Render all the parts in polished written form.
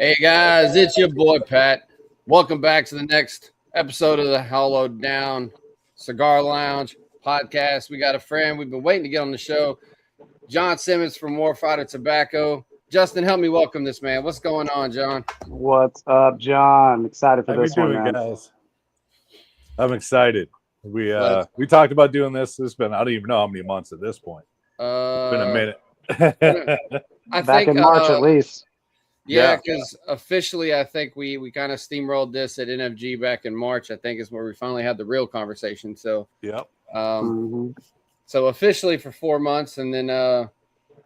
Hey guys, it's your boy Pat. Welcome back to the next episode of the Hollowed Down Cigar Lounge podcast. We got a friend we've been waiting to get on the show, Jon Simons from Warfighter Tobacco. Justin, help me welcome this man. What's going on, John? What's up, John? Excited for this one, man. Guys? I'm excited. We talked about doing this. It's been, I don't even know how many months at this point. It's been a minute. I think in March at least. Yeah, because officially, I think we kind of steamrolled this at NFG back in March. I think is where we finally had the real conversation. So, so officially for 4 months, and then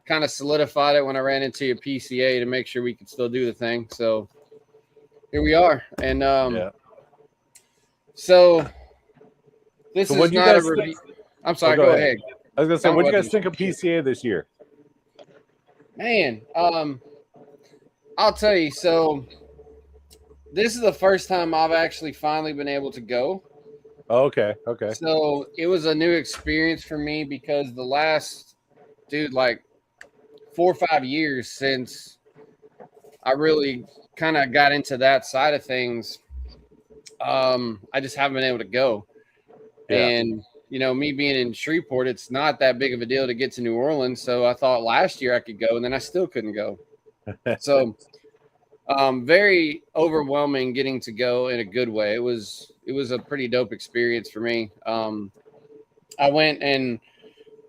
kind of solidified it when I ran into your PCA to make sure we could still do the thing. So here we are, and so this is not a review. I'm sorry. Go ahead. I was gonna say, what do you guys think of PCA this year? Man, I'll tell you. So this is the first time I've actually finally been able to go. Oh, okay. So it was a new experience for me because the last, like 4 or 5 years since I really kind of got into that side of things, I just haven't been able to go. Yeah. And, me being in Shreveport, it's not that big of a deal to get to New Orleans. So I thought last year I could go, and then I still couldn't go. So very overwhelming getting to go in a good way. It was a pretty dope experience for me. I went and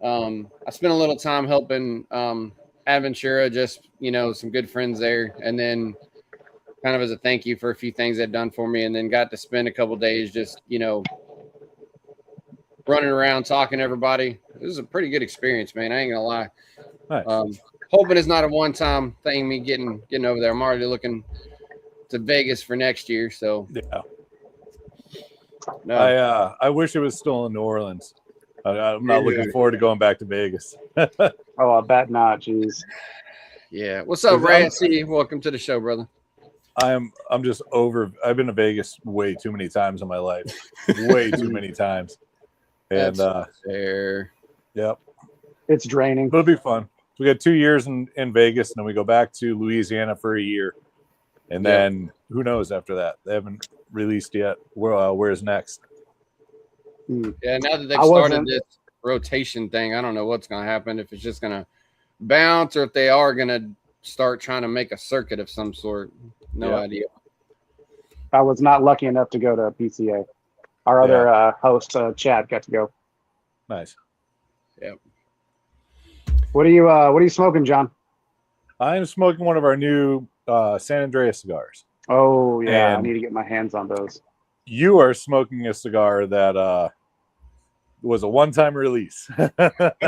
I spent a little time helping Aventura, just, some good friends there. And then kind of as a thank you for a few things they'd done for me, and then got to spend a couple days just, running around talking to everybody. It was a pretty good experience, man. I ain't gonna lie. Nice. Hoping it's not a one-time thing, me getting over there. I'm already looking to Vegas for next year. So yeah. No. I wish it was still in New Orleans. I'm not looking forward to going back to Vegas. Oh, I bet not. Jeez. Yeah. What's up, Rancy? Welcome to the show, brother. I'm just over. I've been to Vegas way too many times in my life. Way too many times. And fair. Yep. It's draining. But it'll be fun. We got 2 years in Vegas, and then we go back to Louisiana for a year. And then who knows after that? They haven't released yet. Where's next? Yeah, now that they've started this rotation thing, I don't know what's going to happen, if it's just going to bounce or if they are going to start trying to make a circuit of some sort. No idea. I was not lucky enough to go to PCA. Our other host, Chad, got to go. Nice. Yep. What are you smoking, John? I'm smoking one of our new San Andreas cigars. Oh yeah, I need to get my hands on those. You are smoking a cigar that was a one-time release.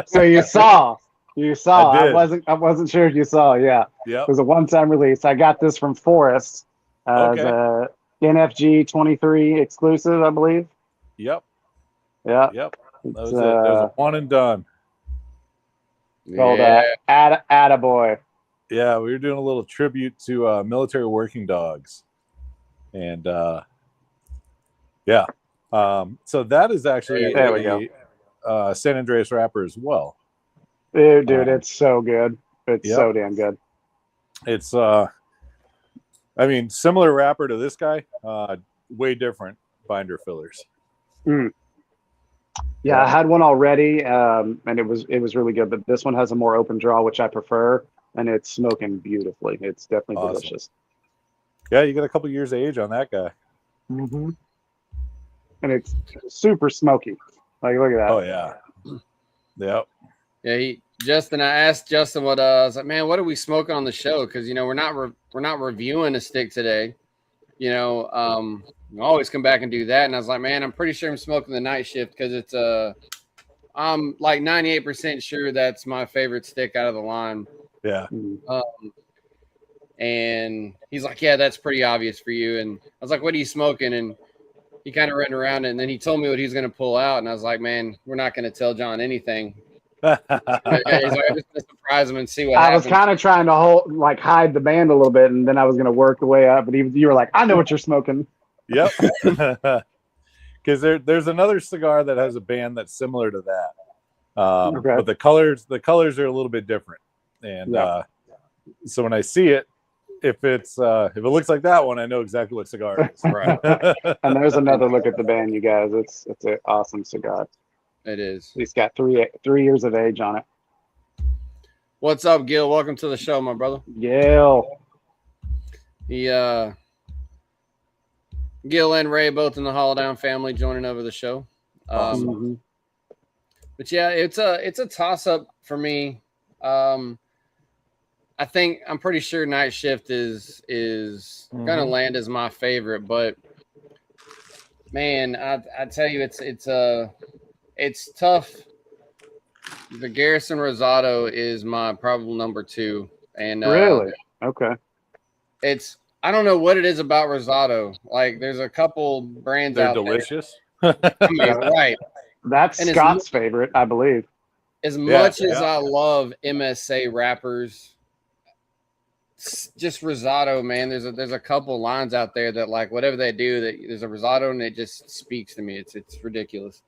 So you saw. I wasn't sure if you saw. Yeah. It was a one-time release. I got this from Forrest as a NFG 23 exclusive, I believe. Yep. Yeah. Yep. That was a one and done. Called Attaboy. Yeah, we were doing a little tribute to military working dogs. And so that is actually a San Andreas wrapper as well. Dude, it's so good. It's so damn good. It's similar wrapper to this guy, way different binder fillers. Yeah, I had one already, and it was really good. But this one has a more open draw, which I prefer, and it's smoking beautifully. It's definitely delicious. Yeah, you got a couple years of age on that guy. Mm-hmm. And it's super smoky. Like, look at that. Oh yeah. Yep. Yeah, Justin. I asked Justin what I was like, man, what are we smoking on the show? Because we're not reviewing a stick today. We always come back and do that. And I was like, man, I'm pretty sure I'm smoking the night shift because it's I'm like 98% sure that's my favorite stick out of the line. Yeah. And he's like, yeah, that's pretty obvious for you. And I was like, what are you smoking? And he kind of ran around, and then he told me what he was going to pull out. And I was like, man, we're not going to tell John anything. He's like, I'm just going to surprise him and see what happens. I was kind of trying to hide the band a little bit, and then I was going to work the way up. But you were like, I know what you're smoking. Yep. Because there's another cigar that has a band that's similar to that. But the colors are a little bit different. And so when I see it, if it looks like that one, I know exactly what cigar it is. Right. And there's another look at the band, you guys. It's an awesome cigar. It is. It's got three years of age on it. What's up, Gil? Welcome to the show, my brother. Gil and Ray, both in the Holodown family, joining over the show. But yeah, it's a toss up for me. I think I'm pretty sure Night Shift is gonna land as my favorite, but man, I tell you, it's tough. The Garrison Rosado is my probable number 2, and really okay. I don't know what it is about Rosado. Like, there's a couple brands They're out delicious. there. I mean, right. That's and Scott's favorite, I believe. As much as I love MSA wrappers, just Rosado, man. There's a couple lines out there that, like, whatever they do, that there's a Rosado and it just speaks to me. It's ridiculous.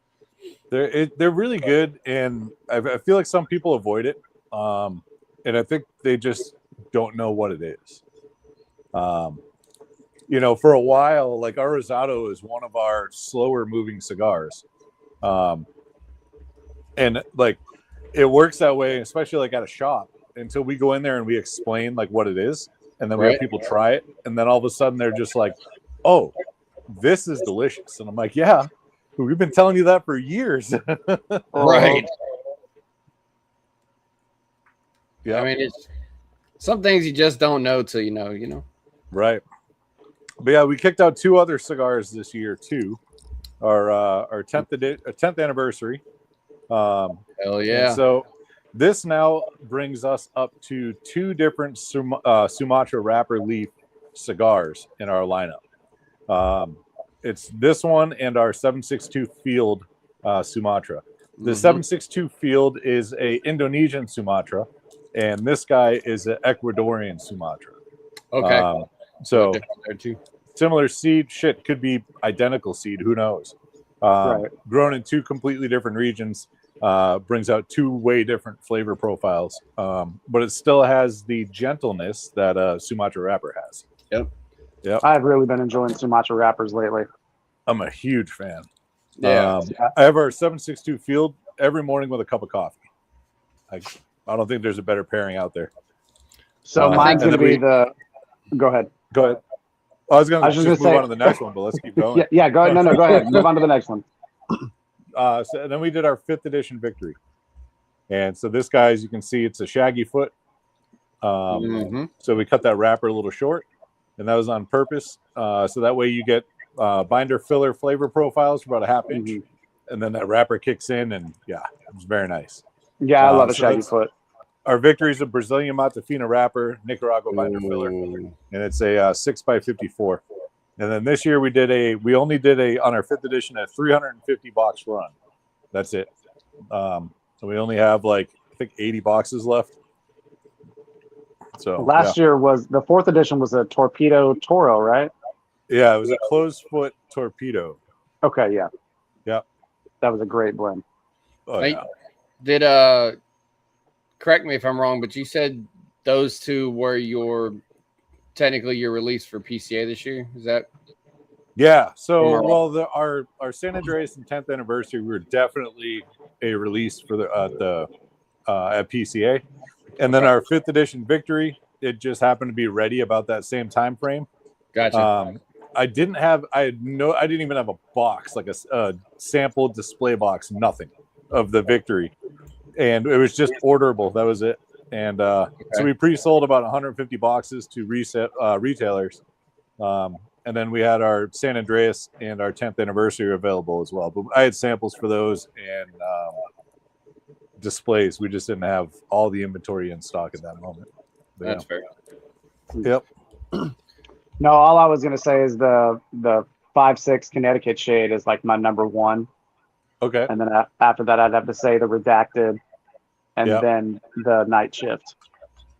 They're really good, and I feel like some people avoid it, and I think they just don't know what it is. For a while, like, our Rosado is one of our slower moving cigars, and like, it works that way, especially like at a shop, until we go in there and we explain like what it is, and then we have people try it, and then all of a sudden they're just like, "Oh, this is delicious," and I'm like, "Yeah, we've been telling you that for years." Right. Yeah. I mean, it's some things you just don't know till you know. Right. But yeah, we kicked out 2 other cigars this year too. Our 10th anniversary. Hell yeah. So this now brings us up to 2 different Sumatra wrapper leaf cigars in our lineup. It's this one and our 762 Field Sumatra. The 762 Field is a Indonesian Sumatra, and this guy is an Ecuadorian Sumatra. Okay. So similar seed, could be identical seed, who knows? Grown in 2 completely different regions, brings out 2 way different flavor profiles, but it still has the gentleness that a Sumatra wrapper has. Yep. I've really been enjoying Sumatra wrappers lately. I'm a huge fan. Yeah. I have our 762 Field every morning with a cup of coffee. I don't think there's a better pairing out there. So mine's going to be the. Go ahead. I was going to just move on to the next one, but let's keep going. Yeah, go ahead. No, go ahead. Move on to the next one. So then we did our 5th edition Victory. And so this guy, as you can see, it's a shaggy foot. So we cut that wrapper a little short, and that was on purpose. So that way you get binder filler flavor profiles for about a half inch. And then that wrapper kicks in, and yeah, it was very nice. Yeah, I love a shaggy foot. Our Victory is a Brazilian Matafina wrapper, Nicaragua binder filler, and it's a 6x54. And then this year we only did on our 5th edition, a 350 box run. That's it. So we only have I think 80 boxes left. So last year was the 4th edition was a Torpedo Toro, right? Yeah, it was a closed foot Torpedo. Okay, yeah. Yeah. That was a great blend. Oh, yeah. Did correct me if I'm wrong, but you said those 2 were technically your release for PCA this year. Is that? Yeah. So, our San Andreas and 10th anniversary, we were definitely a release for at PCA, and then our 5th edition Victory, it just happened to be ready about that same time frame. Gotcha. I didn't even have a box, like a sample display box, nothing of the Victory, and it was just orderable. That was it. And so we pre-sold about 150 boxes to retailers, and then we had our San Andreas and our 10th anniversary available as well. But I had samples for those and displays. We just didn't have all the inventory in stock at that moment. But, that's fair. Yep. No, all I was going to say is the 5.6 Connecticut shade is like my number 1. Okay. And then after that, I'd have to say the Redacted, and then the Night Shift.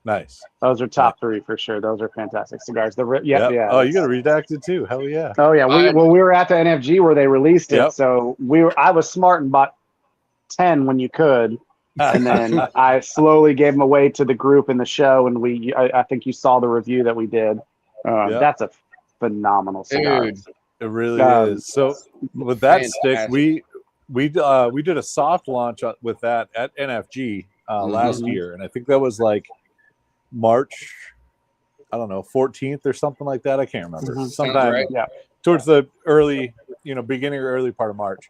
Nice. Those are top 3 for sure. Those are fantastic cigars. Yeah. Oh, you got a Redacted too. Hell yeah. Oh yeah. We were at the NFG where they released it, so I was smart and bought 10 when you could, And then I slowly gave them away to the group in the show, and I think you saw the review that we did. That's a phenomenal cigar. Dude, it really is. So with that stick, we did a soft launch with that at NFG last year, and I think that was like March, I don't know, 14th or something like that. I can't remember. Sometime towards the early, beginning or early part of March.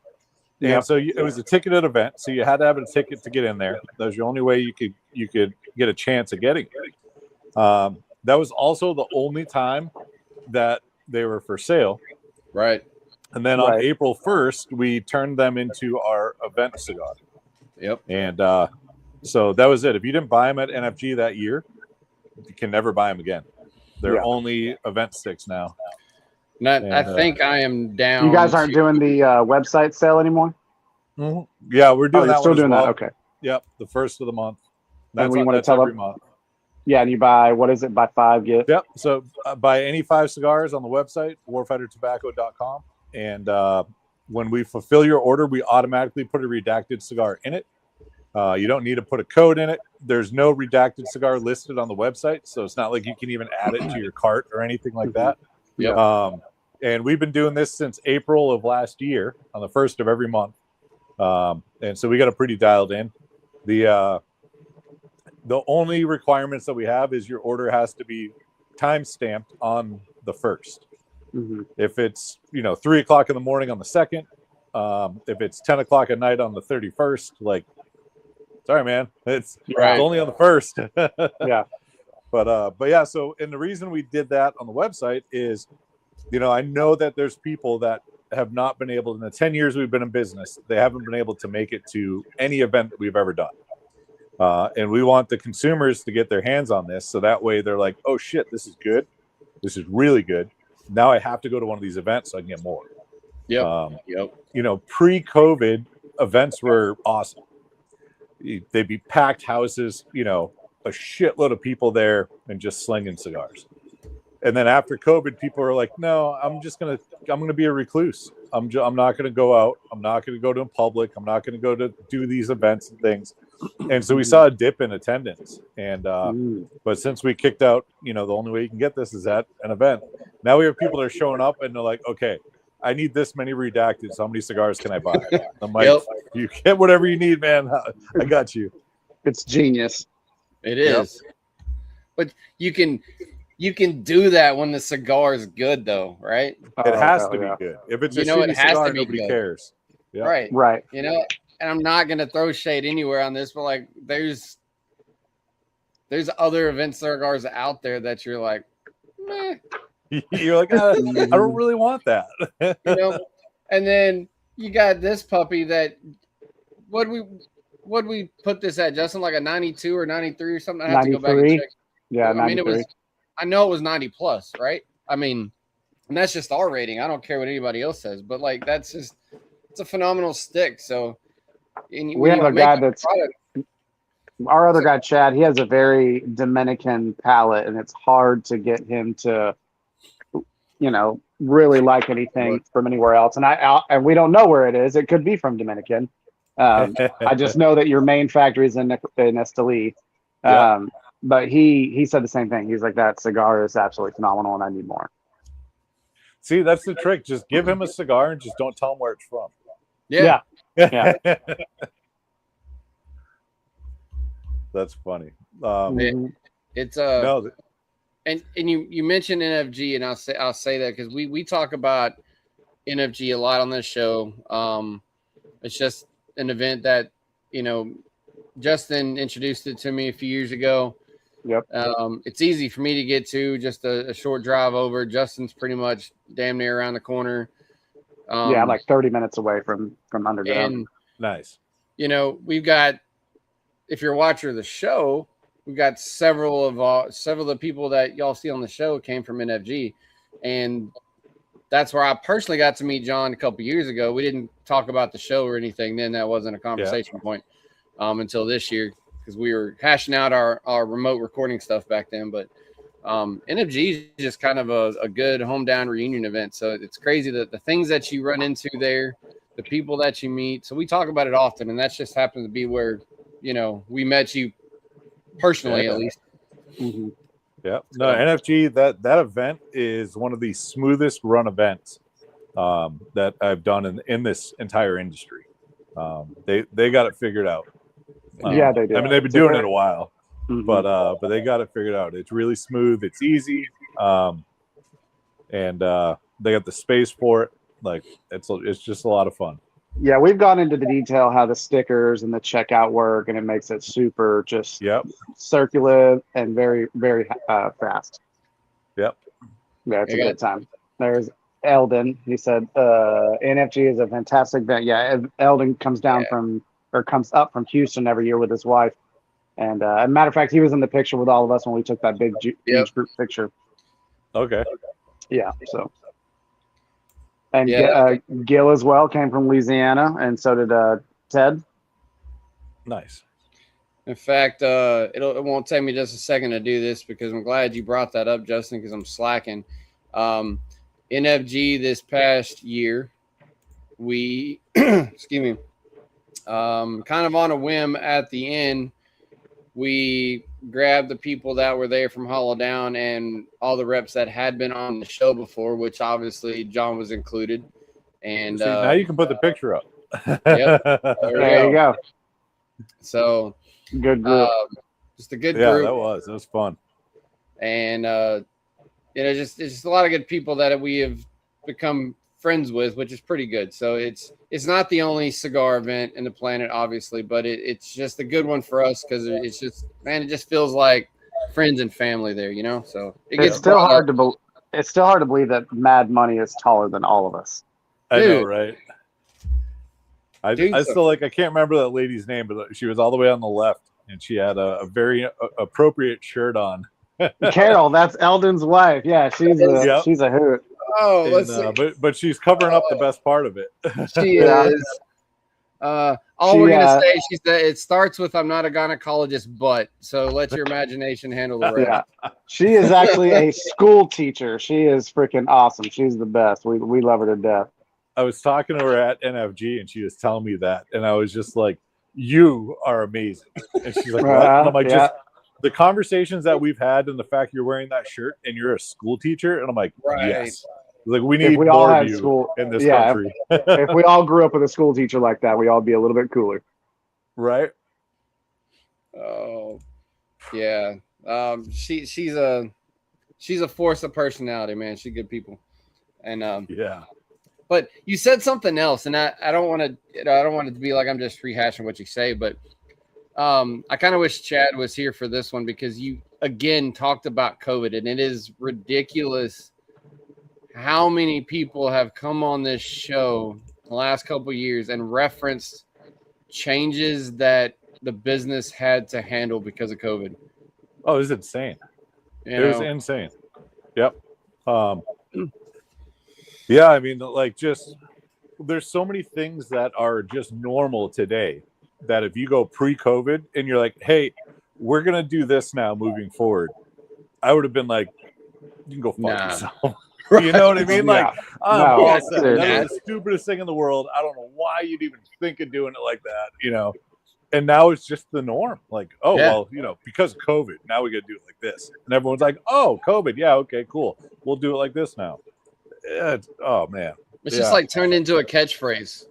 And so it was a ticketed event, so you had to have a ticket to get in there. That was the only way you could get a chance of getting it. That was also the only time that they were for sale. Right. And then on April 1st, we turned them into our event cigar. Yep. And so that was it. If you didn't buy them at NFG that year, you can never buy them again. They're only event sticks now. I think I am down. You guys aren't doing the website sale anymore? Mm-hmm. Yeah, we're doing that. Still doing that. Okay. Yep, the first of the month. That's every month. Yeah, and you buy, what is it? Buy 5, get? Yep. So buy any 5 cigars on the website, warfightertobacco.com. And when we fulfill your order, we automatically put a redacted cigar in it. You don't need to put a code in it. There's no redacted cigar listed on the website, so it's not like you can even add it to your cart or anything like that. Yep. And we've been doing this since April of last year on the 1st of every month. And so we got it pretty dialed in. The only requirements that we have is your order has to be time stamped on the 1st. If it's 3 o'clock in the morning on the 2nd, if it's 10 o'clock at night on the 31st, like, sorry, man, it's only on the 1st. Yeah. But yeah, so, and the reason we did that on the website is, I know that there's people that have not been able, in the 10 years we've been in business, they haven't been able to make it to any event that we've ever done. And we want the consumers to get their hands on this. So that way they're like, oh shit, this is good. This is really good. Now I have to go to one of these events so I can get more. Pre-COVID events were awesome. They'd be packed houses, a shitload of people there and just slinging cigars. And then after COVID, people are like, no, I'm going to be a recluse. I'm not going to go out. I'm not going to go to public. I'm not going to go to do these events and things. And so we saw a dip in attendance. And, but since we kicked out, the only way you can get this is at an event. Now we have people that are showing up and they're like, okay, I need this many redacted. So how many cigars can I buy? I'm like, you get whatever you need, man. I got you. It's genius. It is. But you can do that when the cigar is good, though, right? It has to be good. If it's a shitty cigar, nobody cares. Yeah. Right. And I'm not gonna throw shade anywhere on this, but like, there's other event cigars out there that you're like, meh. You're like, I don't really want that. And then you got this puppy that what we put this at, Justin, like a 92 or 93 or something. I have to go back and check. Yeah, 93. I know it was 90 plus, right? I mean, and that's just our rating. I don't care what anybody else says, but like, it's a phenomenal stick. So we have a guy our other guy, Chad, he has a very Dominican palate, and it's hard to get him to, really like anything from anywhere else. And we don't know where it is. It could be from Dominican. I just know that your main factory is in Esteli. But he said the same thing. He's like, that cigar is absolutely phenomenal, and I need more. See, that's the trick. Just give him a cigar and just don't tell him where it's from. Yeah. That's funny. It's and you mentioned NFG, and I'll say that because we talk about NFG a lot on this show. It's just an event that Justin introduced it to me a few years ago. Yep. It's easy for me to get to, just a short drive over. Justin's pretty much damn near around the corner. I'm like 30 minutes away from Underground. And, nice. We've got, if you're a watcher of the show, we've got several of the people that y'all see on the show came from NFG. And that's where I personally got to meet Jon a couple years ago. We didn't talk about the show or anything then. That wasn't a conversation point until this year, because we were hashing out our remote recording stuff back then. But NFG is just kind of a good hometown reunion event. So it's crazy that the things that you run into there, the people that you meet. So we talk about it often, and that just happens to be where, we met you personally at least. Mm-hmm. Yeah. No, NFG, that event is one of the smoothest run events that I've done in this entire industry. They got it figured out. Yeah, they do. I mean, they've been doing it a while, but they got it figured out. It's really smooth. It's easy. And they got the space for it. Like it's just a lot of fun. Yeah, we've gone into the detail how the stickers and the checkout work, and it makes it super just circular and very, very fast. Yep. Yeah, it's a good time. There's Eldon. He said NFG is a fantastic event. Yeah, Eldon comes comes up from Houston every year with his wife. And as a matter of fact, he was in the picture with all of us when we took that big huge group picture. Okay. Yeah, so. And Gil as well came from Louisiana, and so did Ted. Nice. In fact, it won't take me just a second to do this because I'm glad you brought that up, Justin, because I'm slacking. NFG this past year, we, excuse me, kind of on a whim at the end, we grabbed the people that were there from Hollow Down and all the reps that had been on the show before, which obviously Jon was included. And now you can put the picture up. Yep, there you go. So good group. Just a good group. Yeah, that was fun. And it's just a lot of good people that we have become friends with, which is pretty good. So it's not the only cigar event in the planet, obviously, but it's just a good one for us because it's just, man, it just feels like friends and family there, So it's still hard to believe that Mad Money is taller than all of us. I know, right? I still I can't remember that lady's name, but she was all the way on the left, and she had a very appropriate shirt on. Carol, that's Eldon's wife. Yeah, she's a hoot. Oh, let's see. But she's covering up the best part of it. She is. All we're gonna say, she said it starts with "I'm not a gynecologist," but so let your imagination handle the rest. Yeah, she is actually a school teacher. She is freaking awesome. She's the best. We love her to death. I was talking to her at NFG, and she was telling me that, and I was just like, "You are amazing." And she's like, "What?" And I'm like, "Just the conversations that we've had, and the fact you're wearing that shirt, and you're a school teacher." And I'm like, "Yes." Like we need more of you in this country. If we all grew up with a school teacher like that, we all be a little bit cooler, right? Oh, yeah. She's a force of personality, man. She's good people, and yeah. But you said something else, and I don't want it to be like I'm just rehashing what you say, but I kind of wish Chad was here for this one because you again talked about COVID, and it is ridiculous how many people have come on this show the last couple of years and referenced changes that the business had to handle because of COVID. Oh, it was insane. It was insane. Yep. Yeah, I mean, there's so many things that are just normal today that if you go pre-COVID and you're like, hey, we're going to do this now moving forward, I would have been like, you can go fuck yourself. You know what I mean? Like, that's the stupidest thing in the world. I don't know why you'd even think of doing it like that, And now it's just the norm. Like, well, because of COVID, now we got to do it like this. And everyone's like, oh, COVID. Yeah, okay, cool. We'll do it like this now. Oh, man. It's just like turned into a catchphrase.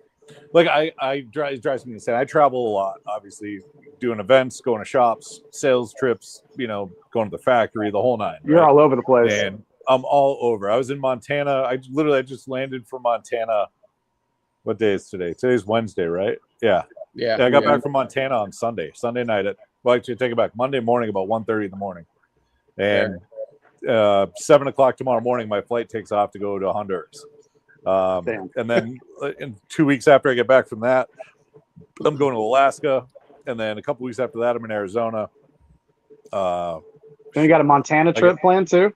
Like, it drives me insane. I travel a lot, obviously, doing events, going to shops, sales trips, going to the factory, the whole nine. You're all over the place. And I'm all over. I was in Montana. I just landed from Montana. What day is today? Today's Wednesday, right? Yeah. I got back from Montana on Sunday night actually take it back. Monday morning about 1:30 in the morning. And 7 o'clock tomorrow morning, my flight takes off to go to Honduras. And then in 2 weeks after I get back from that, I'm going to Alaska. And then a couple weeks after that, I'm in Arizona. Then you got a Montana trip planned too?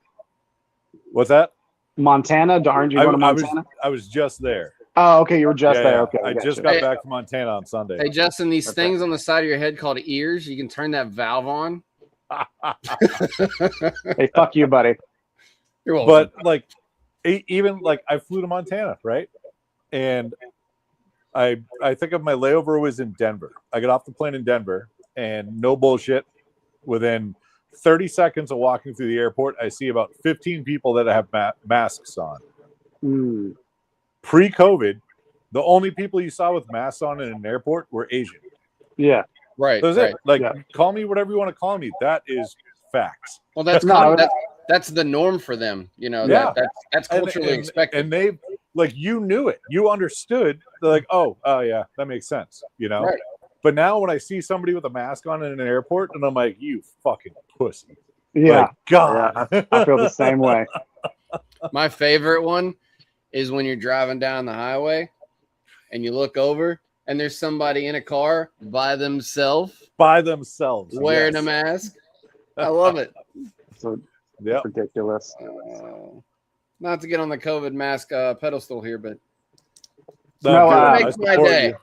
What's that? Montana? Aren't you going to Montana? I was just there. Oh, okay. You were just there. Okay. I just got back from Montana on Sunday. Hey, Justin, these things on the side of your head called ears, you can turn that valve on. Hey, fuck you, buddy. You're welcome. But even I flew to Montana, right? And I think of my layover was in Denver. I got off the plane in Denver, and no bullshit, within 30 seconds of walking through the airport, I see about 15 people that have masks on. Mm. Pre-COVID, the only people you saw with masks on in an airport were Asian. Yeah. Right. That's right. it. Like, call me whatever you want to call me. That is facts. Well, that's that's the norm for them. You know, that's culturally expected. And they, like, you knew it. You understood. They're like, oh, yeah, that makes sense. You know? Right. But now when I see somebody with a mask on in an airport, and I'm like, you fucking pussy. Yeah. Like, God. Yeah, I feel the same way. My favorite one is when you're driving down the highway and you look over and there's somebody in a car by themselves wearing a mask. I love it. So ridiculous. Not to get on the COVID mask pedestal here, but it makes my day.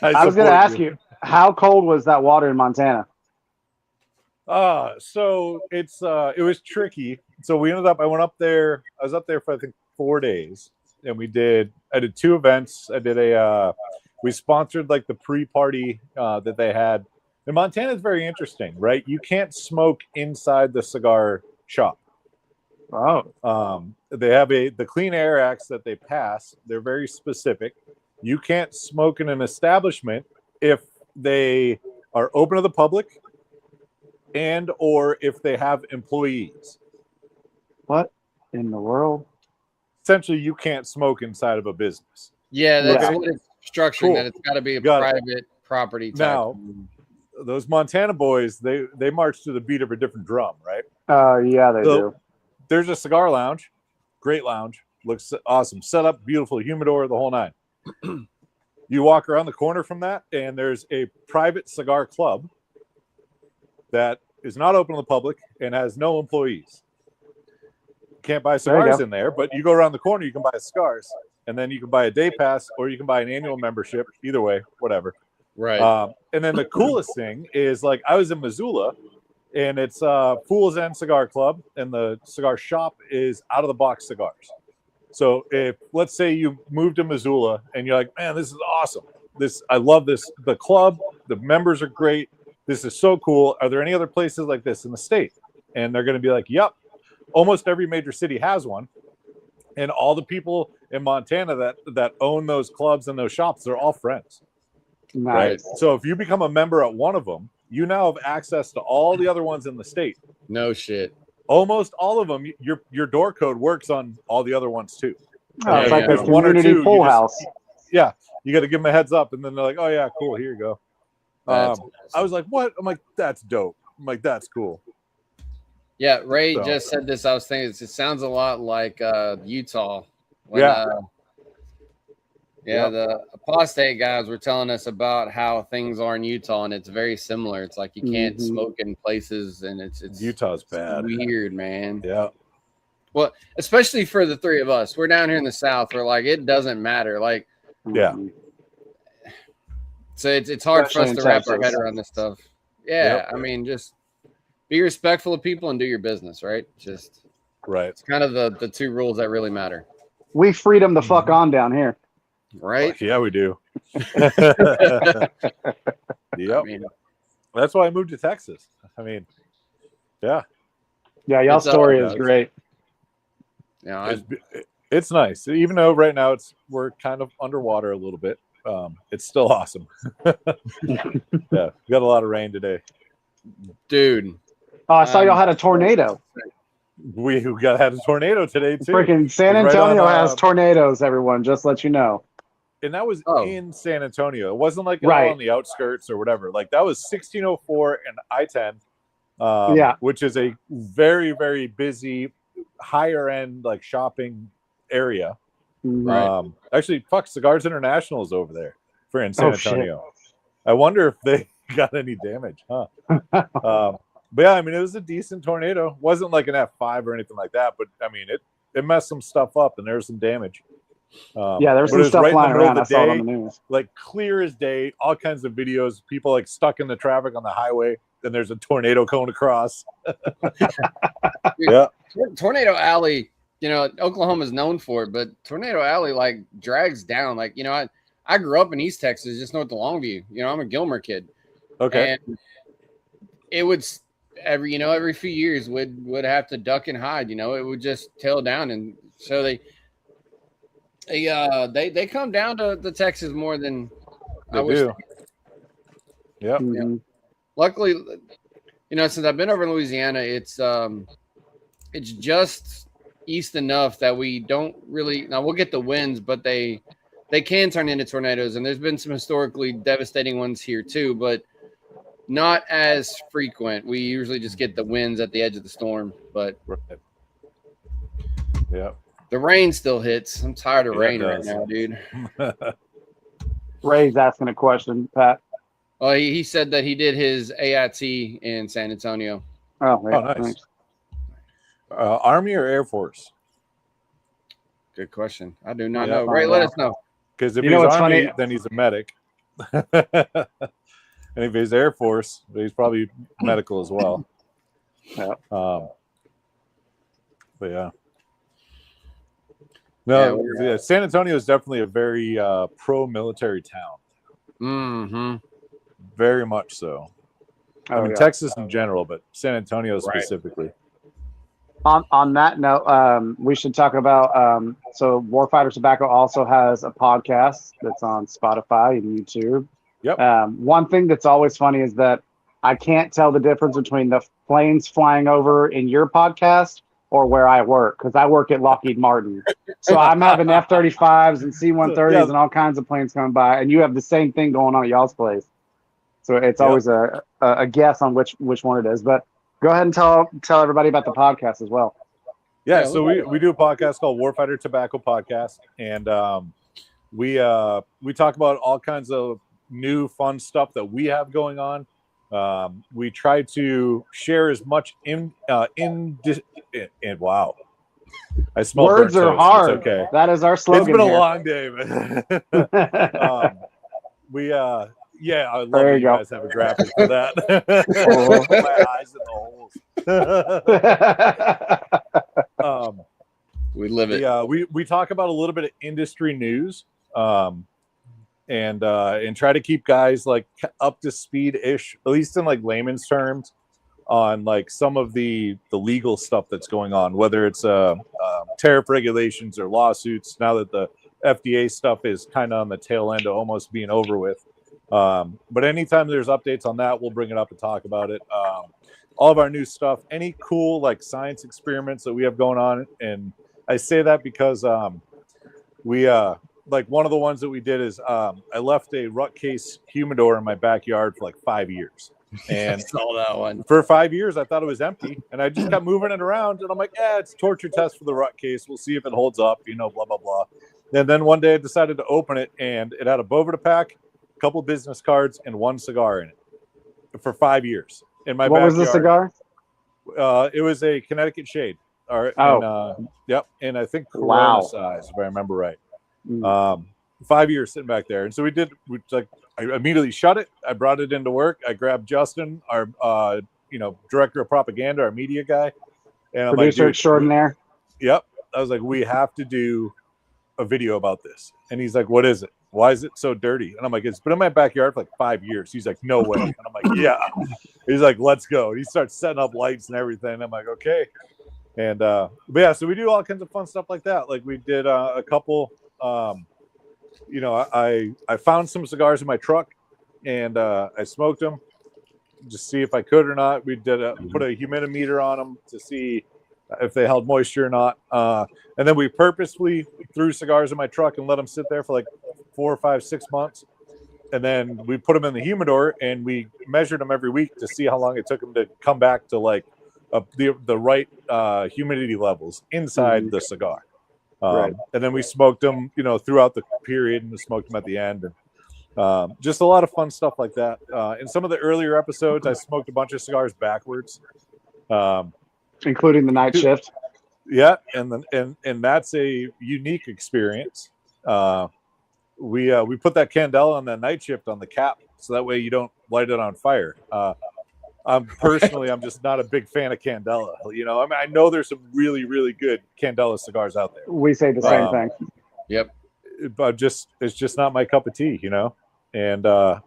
I was going to ask you, how cold was that water in Montana? So it was tricky. So I was up there for I think 4 days, and I did 2 events. We sponsored like the pre-party that they had. And Montana is very interesting, right? You can't smoke inside the cigar shop. Oh. They have the Clean Air Acts that they pass. They're very specific. You can't smoke in an establishment if they are open to the public and or if they have employees. What in the world? Essentially, you can't smoke inside of a business. Yeah, that's what it's structured. Cool. That it's got to be a private property type. Now, those Montana boys, they march to the beat of a different drum, right? Yeah, they do. There's a cigar lounge, great lounge, looks awesome, set up, beautiful, humidor, the whole nine. You walk around the corner from that, and there's a private cigar club that is not open to the public and has no employees. You can't buy cigars in there, but you go around the corner, you can buy cigars, and then you can buy a day pass or you can buy an annual membership. Either way, whatever. Right. And then the coolest thing is, like, I was in Missoula, and it's Fool's End Cigar Club, and the cigar shop is out of the box cigars. So if, let's say, you moved to Missoula and you're like, man, this is awesome. I love this. The club, the members are great. This is so cool. Are there any other places like this in the state? And they're going to be like, yep. Almost every major city has one. And all the people in Montana that own those clubs and those shops, they're all friends. Nice. Right? So if you become a member at one of them, you now have access to all the other ones in the state. No shit. Almost all of them, your door code works on all the other ones too. Oh, it's like a community pool house. Yeah, you got to give them a heads up, and then they're like, "Oh yeah, cool, here you go." Awesome. I was like, "What?" I'm like, "That's dope." I'm like, "That's cool." Yeah, Ray just said this. I was thinking it sounds a lot like Utah. When, the apostate guys were telling us about how things are in Utah, and it's very similar. It's like you can't smoke in places, and it's Utah's bad. Weird, man. Yeah. Well, especially for the three of us, we're down here in the South. We're like, it doesn't matter. Like, so it's hard for us to wrap our head around this stuff. Yeah, I mean, just be respectful of people and do your business, right? Just It's kind of the 2 rules that really matter. We freedom the fuck on down here. Right? Yeah, we do. Yep. I mean, that's why I moved to Texas. I mean, yeah, y'all's story is great. Yeah, it's nice. Even though right now we're kind of underwater a little bit, it's still awesome. We got a lot of rain today, dude. Oh, I saw y'all had a tornado. We had a tornado today too. Freaking San Antonio has tornadoes. Everyone, just let you know. And that was in San Antonio. It wasn't like on the outskirts or whatever. Like that was 1604 and I-10, which is a very, very busy, higher end like shopping area. Right. Actually, Cigars International is over there in San Antonio. Shit. I wonder if they got any damage, huh? But yeah, I mean, it was a decent tornado. It wasn't like an F5 or anything like that, but I mean, it messed some stuff up and there was some damage. There was some stuff flying around. I saw it on the news. Like clear as day, all kinds of videos, people like stuck in the traffic on the highway. Then there's a tornado going across. Tornado Alley, Oklahoma is known for it, but Tornado Alley like drags down. Like, I grew up in East Texas, just north of Longview. I'm a Gilmer kid. Okay. And it would every few years would have to duck and hide. It would just tail down, and so they come down to Texas more than I wish. Yep. Mm-hmm. Luckily, since I've been over in Louisiana, it's just east enough that we don't really. Now we'll get the winds, but they can turn into tornadoes, and there's been some historically devastating ones here too, but not as frequent. We usually just get the winds at the edge of the storm, but yeah, the rain still hits. I'm tired of rain right now, dude. Ray's asking a question, Pat. Oh, he said that he did his AIT in San Antonio. Oh, nice. Army or Air Force? Good question. I do not know. Ray, let us know. Because if he's Army, then he's a medic. And if he's Air Force, he's probably medical as well. Yeah. But yeah. No, San Antonio is definitely a very pro-military town. Mm-hmm. Very much so. Texas in general, but San Antonio specifically. On that note, we should talk about so Warfighter Tobacco also has a podcast that's on Spotify and YouTube. Yep. One thing that's always funny is that I can't tell the difference between the planes flying over in your podcast or where I work, because I work at Lockheed Martin. So I'm having F-35s and C-130s and all kinds of planes coming by, and you have the same thing going on at y'all's place. So it's always a guess on which one it is. But go ahead and tell everybody about the podcast as well. Yeah, so we do a podcast called Warfighter Tobacco Podcast, and we talk about all kinds of new fun stuff that we have going on. We try to share as much wow. I smell words are hard. It's okay. That is our slogan. It's been a long day, man. I love that you guys have a graphic for that. My eyes in the holes. We live it. We talk about a little bit of industry news, and try to keep guys like up to speed-ish, at least in like layman's terms, on like some of the legal stuff that's going on, whether it's tariff regulations or lawsuits. Now that the FDA stuff is kind of on the tail end of almost being over with. But anytime there's updates on that, we'll bring it up and talk about it. All of our new stuff, any cool like science experiments that we have going on. And I say that because we like one of the ones that we did is I left a rut case humidor in my backyard for like 5 years. And I saw that one. For 5 years, I thought it was empty, and I just kept moving it around. And I'm like, it's a torture test for the rut case. We'll see if it holds up, blah, blah, blah. And then one day I decided to open it, and it had a Boveda pack, a couple business cards, and one cigar in it for 5 years. In my backyard. What was the cigar? It was a Connecticut Shade. All right. Oh. And I think Corona size, if I remember right. 5 years sitting back there. And so I immediately shut it. I brought it into work. I grabbed Justin, our director of propaganda, our media guy, and I'm producer extraordinaire. Yep. I was like, we have to do a video about this. And he's like, what is it? Why is it so dirty? And I'm like, it's been in my backyard for like 5 years. He's like, no way. And I'm like, yeah. He's like, let's go. And he starts setting up lights and everything. I'm like, okay. And but yeah, so we do all kinds of fun stuff like that. Like we did a couple. I found some cigars in my truck, and I smoked them just see if I could or not. We did put a humidimeter on them to see if they held moisture or not. And then we purposely threw cigars in my truck and let them sit there for like 4, 5, 6 months. And then we put them in the humidor, and we measured them every week to see how long it took them to come back to like the right humidity levels inside the cigar. And then we smoked them, throughout the period, and we smoked them at the end. And just a lot of fun stuff like that. In some of the earlier episodes, I smoked a bunch of cigars backwards, including the night shift. Yeah, and that's a unique experience. We put that candela on that night shift on the cap, so that way you don't light it on fire. I'm just not a big fan of candela. I know there's some really, really good candela cigars out there. We say the same thing. Yep. But it's just not my cup of tea, And so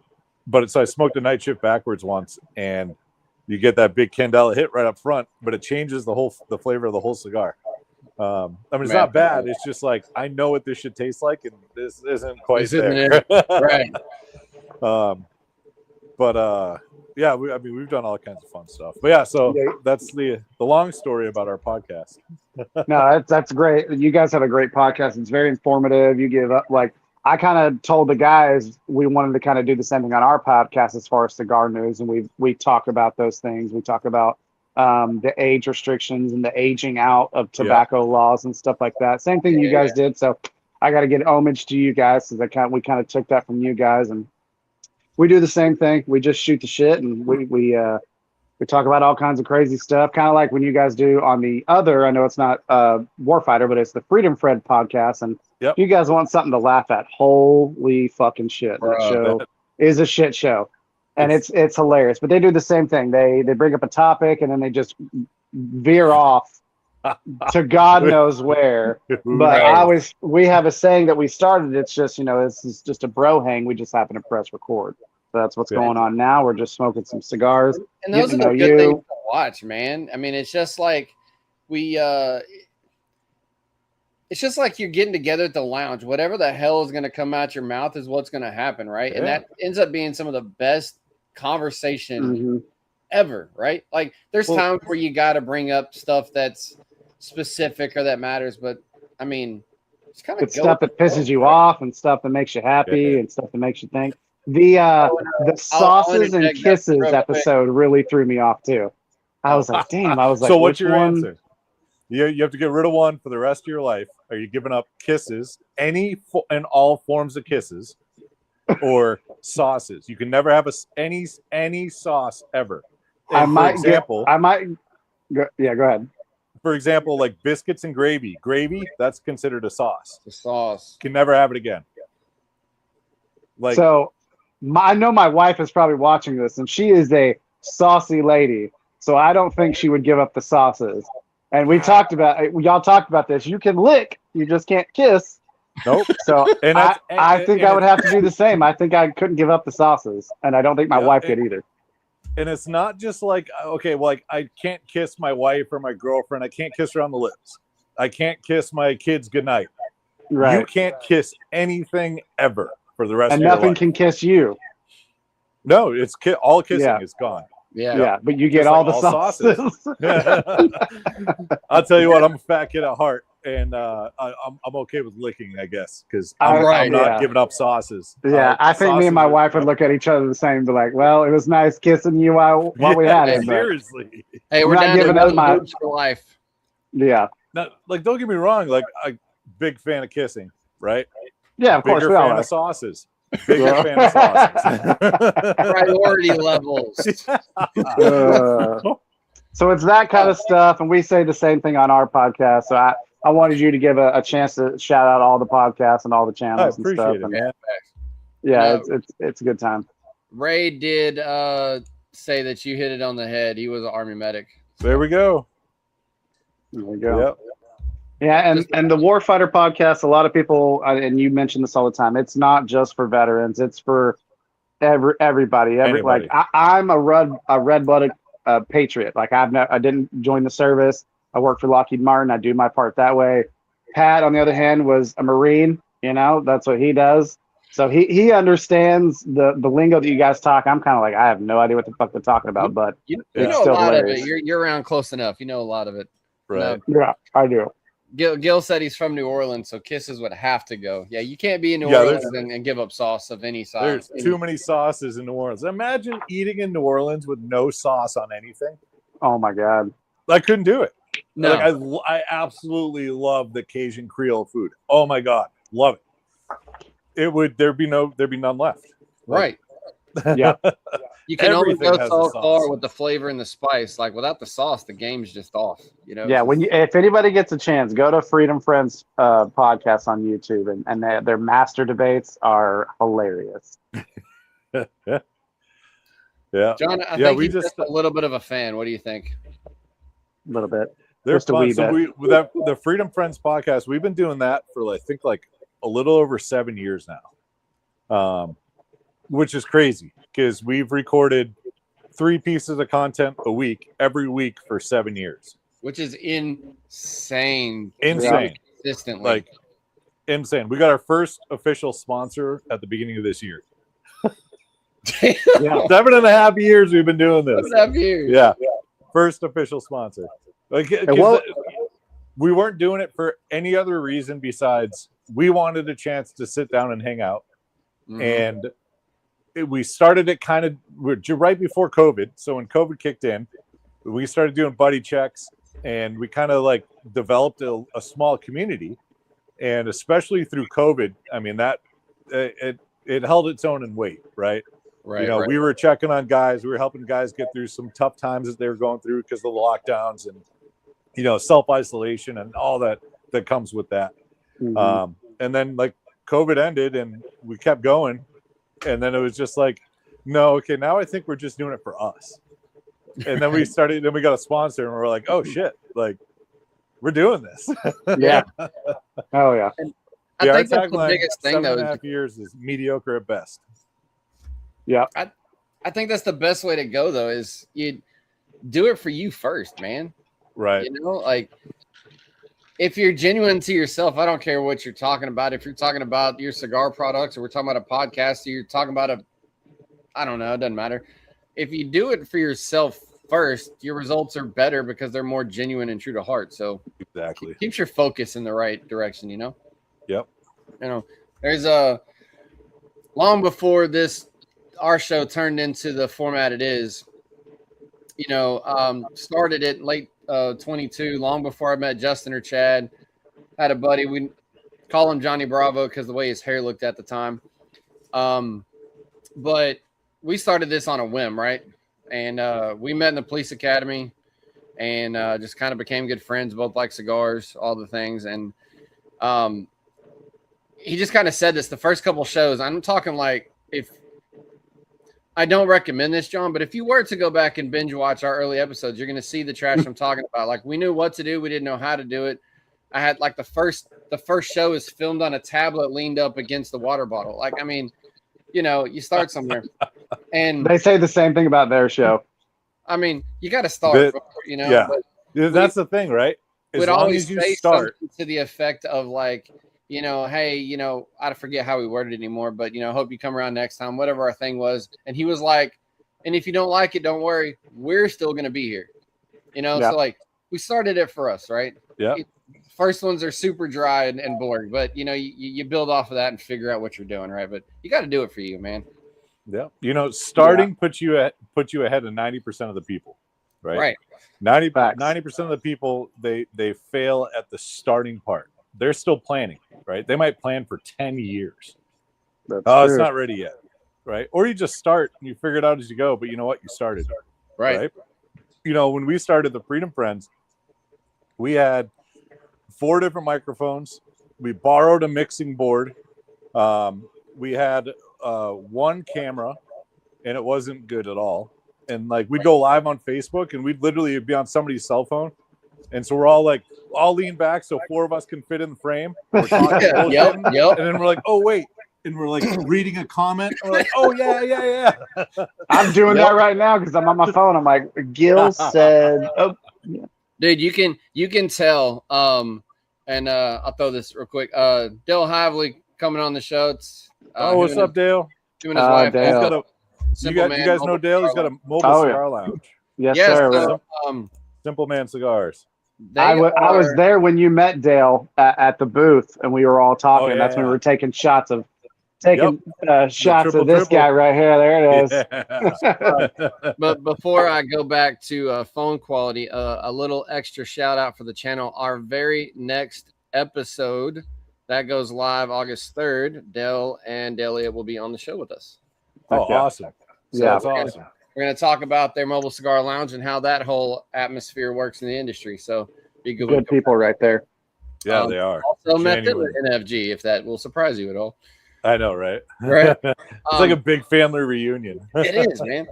I smoked a night shift backwards once, and You get that big candela hit right up front, but it changes the flavor of the whole cigar. I mean, it's not bad. It's just like, I know what this should taste like, and this isn't quite there. Right. Yeah, we've done all kinds of fun stuff. But yeah, so that's the long story about our podcast. No, that's great. You guys have a great podcast. It's very informative. You give up, like, I kind of told the guys we wanted to kind of do the same thing on our podcast as far as cigar news, and we talk about those things. We talk about the age restrictions and the aging out of tobacco laws and stuff like that. Same thing you guys did. So I got to get homage to you guys, because we kind of took that from you guys, and we do the same thing. We just shoot the shit, and we talk about all kinds of crazy stuff, kind of like when you guys do on the other. I know it's not Warfighter, but it's the Freedom Fred podcast, and if you guys want something to laugh at, holy fucking shit! That show is a shit show, and it's hilarious. But they do the same thing. They bring up a topic, and then they just veer off to God knows where. But we have a saying that we started. It's just, this is just a bro hang. We just happen to press record. So that's what's going on now. We're just smoking some cigars. And those are the good things to watch, man. I mean, it's just like it's just like you're getting together at the lounge. Whatever the hell is going to come out your mouth is what's going to happen, right? And that ends up being some of the best conversation ever, right? Like, there's times where you got to bring up stuff that's specific or that matters, but I mean, it's kind of stuff that pisses you off and stuff that makes you happy and stuff that makes you think. The sauces and kisses episode really threw me off too. I was like, damn. I was like, so what's your answer? You have to get rid of one for the rest of your life. Are you giving up kisses, and all forms of kisses, or sauces? You can never have any sauce ever. And go ahead. For example, like biscuits and gravy. Gravy, that's considered a sauce. The sauce. Can never have it again. Like, so, I know my wife is probably watching this, and she is a saucy lady. So I don't think she would give up the sauces. And y'all talked about this. You can lick, you just can't kiss. Nope. So I think I would have to do the same. I think I couldn't give up the sauces, and I don't think my wife could either. And it's not just like, okay, well, like, I can't kiss my wife or my girlfriend. I can't kiss her on the lips. I can't kiss my kids goodnight. Right. You can't kiss anything ever for the rest of your life. And nothing can kiss you. No, it's all kissing is gone. Yeah, but you get all the sauces. I'll tell you what, I'm a fat kid at heart, and I'm okay with licking, I guess, because I'm not giving up sauces. Yeah, I think me and my wife would look at each other the same, and be like, "Well, it was nice kissing you while we had it." Seriously. Hey, we're not giving up my for life. Yeah. Now, like, don't get me wrong. Like, I'm big fan of kissing, right? Yeah, of course. Bigger fan of sauces. Bigger fan of sauces. Priority levels. So it's that kind of stuff, and we say the same thing on our podcast. So I wanted you to give a chance to shout out all the podcasts and all the channels and stuff. It's a good time. Ray did say that you hit it on the head. He was an Army medic. There we go. There we go. Yep. Yeah, and the Warfighter podcast, a lot of people, and you mention this all the time, it's not just for veterans, it's for everybody. Like, I'm a red-blooded patriot. Like, I didn't join the service. I work for Lockheed Martin. I do my part that way. Pat, on the other hand, was a Marine. That's what he does. So he understands the lingo that you guys talk. I'm kind of like, I have no idea what the fuck they're talking about, but you know a lot hilarious. Of it. You're around close enough. You know a lot of it. Right. Yeah, I do. Gil said he's from New Orleans, so kisses would have to go. Yeah, you can't be in New Orleans and give up sauce of any size. There's too many sauces in New Orleans. Imagine eating in New Orleans with no sauce on anything. Oh my God, I couldn't do it. No, like, I absolutely love the Cajun Creole food. Oh my God, love it. There'd be none left. Right. Yeah. You can only go so far with the flavor and the spice. Like, without the sauce, the game's just off. Yeah. If anybody gets a chance, go to Freedom Friends podcast on YouTube, and their master debates are hilarious. Yeah. John, I think you're just a little bit of a fan. What do you think? A little bit. They're just fun. A wee bit. The Freedom Friends podcast, we've been doing that for I think a little over 7 years now. Which is crazy because we've recorded 3 pieces of content a week, every week for 7 years. Which is insane. Consistently. Like, insane. We got our first official sponsor at the beginning of this year. 7.5 years we've been doing this. 7.5 years. Yeah. First official sponsor. Like, we weren't doing it for any other reason besides we wanted a chance to sit down and hang out. And we started it kind of right before COVID. So when COVID kicked in, we started doing buddy checks, and we kind of like developed a small community. And especially through COVID, I mean, that it held its own in weight, right? Right. You know, we were checking on guys. We were helping guys get through some tough times that they were going through because of the lockdowns and, you know, self-isolation and all that comes with that. And then like COVID ended and we kept going. And then it was just like, no, okay, now I think we're just doing it for us. And then we got a sponsor and we're like, oh shit, like we're doing this. Yeah. Oh yeah. And I think that's the biggest thing though. 7.5 years is mediocre at best. Yeah. I think that's the best way to go though, is you do it for you first, man. Right. You know, like if you're genuine to yourself, I don't care what you're talking about. If you're talking about your cigar products or we're talking about a podcast, or you're talking about I don't know, it doesn't matter. If you do it for yourself first, your results are better because they're more genuine and true to heart. So exactly, keeps your focus in the right direction, you know? Yep. You know, there's long before our show turned into the format it is, you know, started it late 22, long before I met Justin or Chad. Had a buddy, we call him Johnny Bravo because the way his hair looked at the time. But we started this on a whim, right? And we met in the police academy and just kind of became good friends, both like cigars, all the things. And he just kind of said this the first couple shows. I'm talking like, if I don't recommend this, John, but if you were to go back and binge watch our early episodes, you're going to see the trash I'm talking about. Like, we knew what to do. We didn't know how to do it. I had like the first show is filmed on a tablet leaned up against the water bottle. Like, I mean, you know, you start somewhere. And they say the same thing about their show. I mean, you got to start, you know. Yeah, that's the thing, right? As long as you start to the effect of like, you know, hey, you know, I forget how we worded it anymore, but you know, hope you come around next time, whatever our thing was. And he was like, and if you don't like it, don't worry, we're still gonna be here. You know, so like we started it for us, right? Yeah. First ones are super dry and boring, but you know, you build off of that and figure out what you're doing, right? But you got to do it for you, man. Yeah. You know, starting puts you ahead of 90% of the people, right? Right. 90% of the people, they fail at the starting part. They're still planning, right? They might plan for 10 years. It's not ready yet, right? Or you just start and you figure it out as you go, but you know what? You started. Right? You know, when we started the Freedom Friends, we had 4 different microphones. We borrowed a mixing board. We had 1 camera, and it wasn't good at all. And like we'd go live on Facebook, and we'd literally be on somebody's cell phone. And so we're all like, all lean back so 4 of us can fit in the frame. We're talking yep. And then we're like, oh, wait. And we're like reading a comment. And we're like, oh, yeah. I'm doing that right now because I'm on my phone. I'm like, Gil said, oh. Yeah. Dude, you can tell. And I'll throw this real quick. Dale Hively coming on the show. It's, what's up, Dale? Him and his wife. Dale. You guys know Dale? He's got a mobile cigar lounge. Yes, sir. So, Simple Man Cigars. I was there when you met Dale at the booth, and we were all talking. That's when we were taking shots of shots of this guy right here. There it is. Yeah. But before I go back to phone quality, a little extra shout out for the channel. Our very next episode that goes live August 3rd, Dale and Delia will be on the show with us. Oh, awesome. So that's awesome. We're going to talk about their mobile cigar lounge and how that whole atmosphere works in the industry. So be good people right there. Yeah, they are. Also met them at NFG, if that will surprise you at all. I know, right? Right. It's like a big family reunion. It is, man.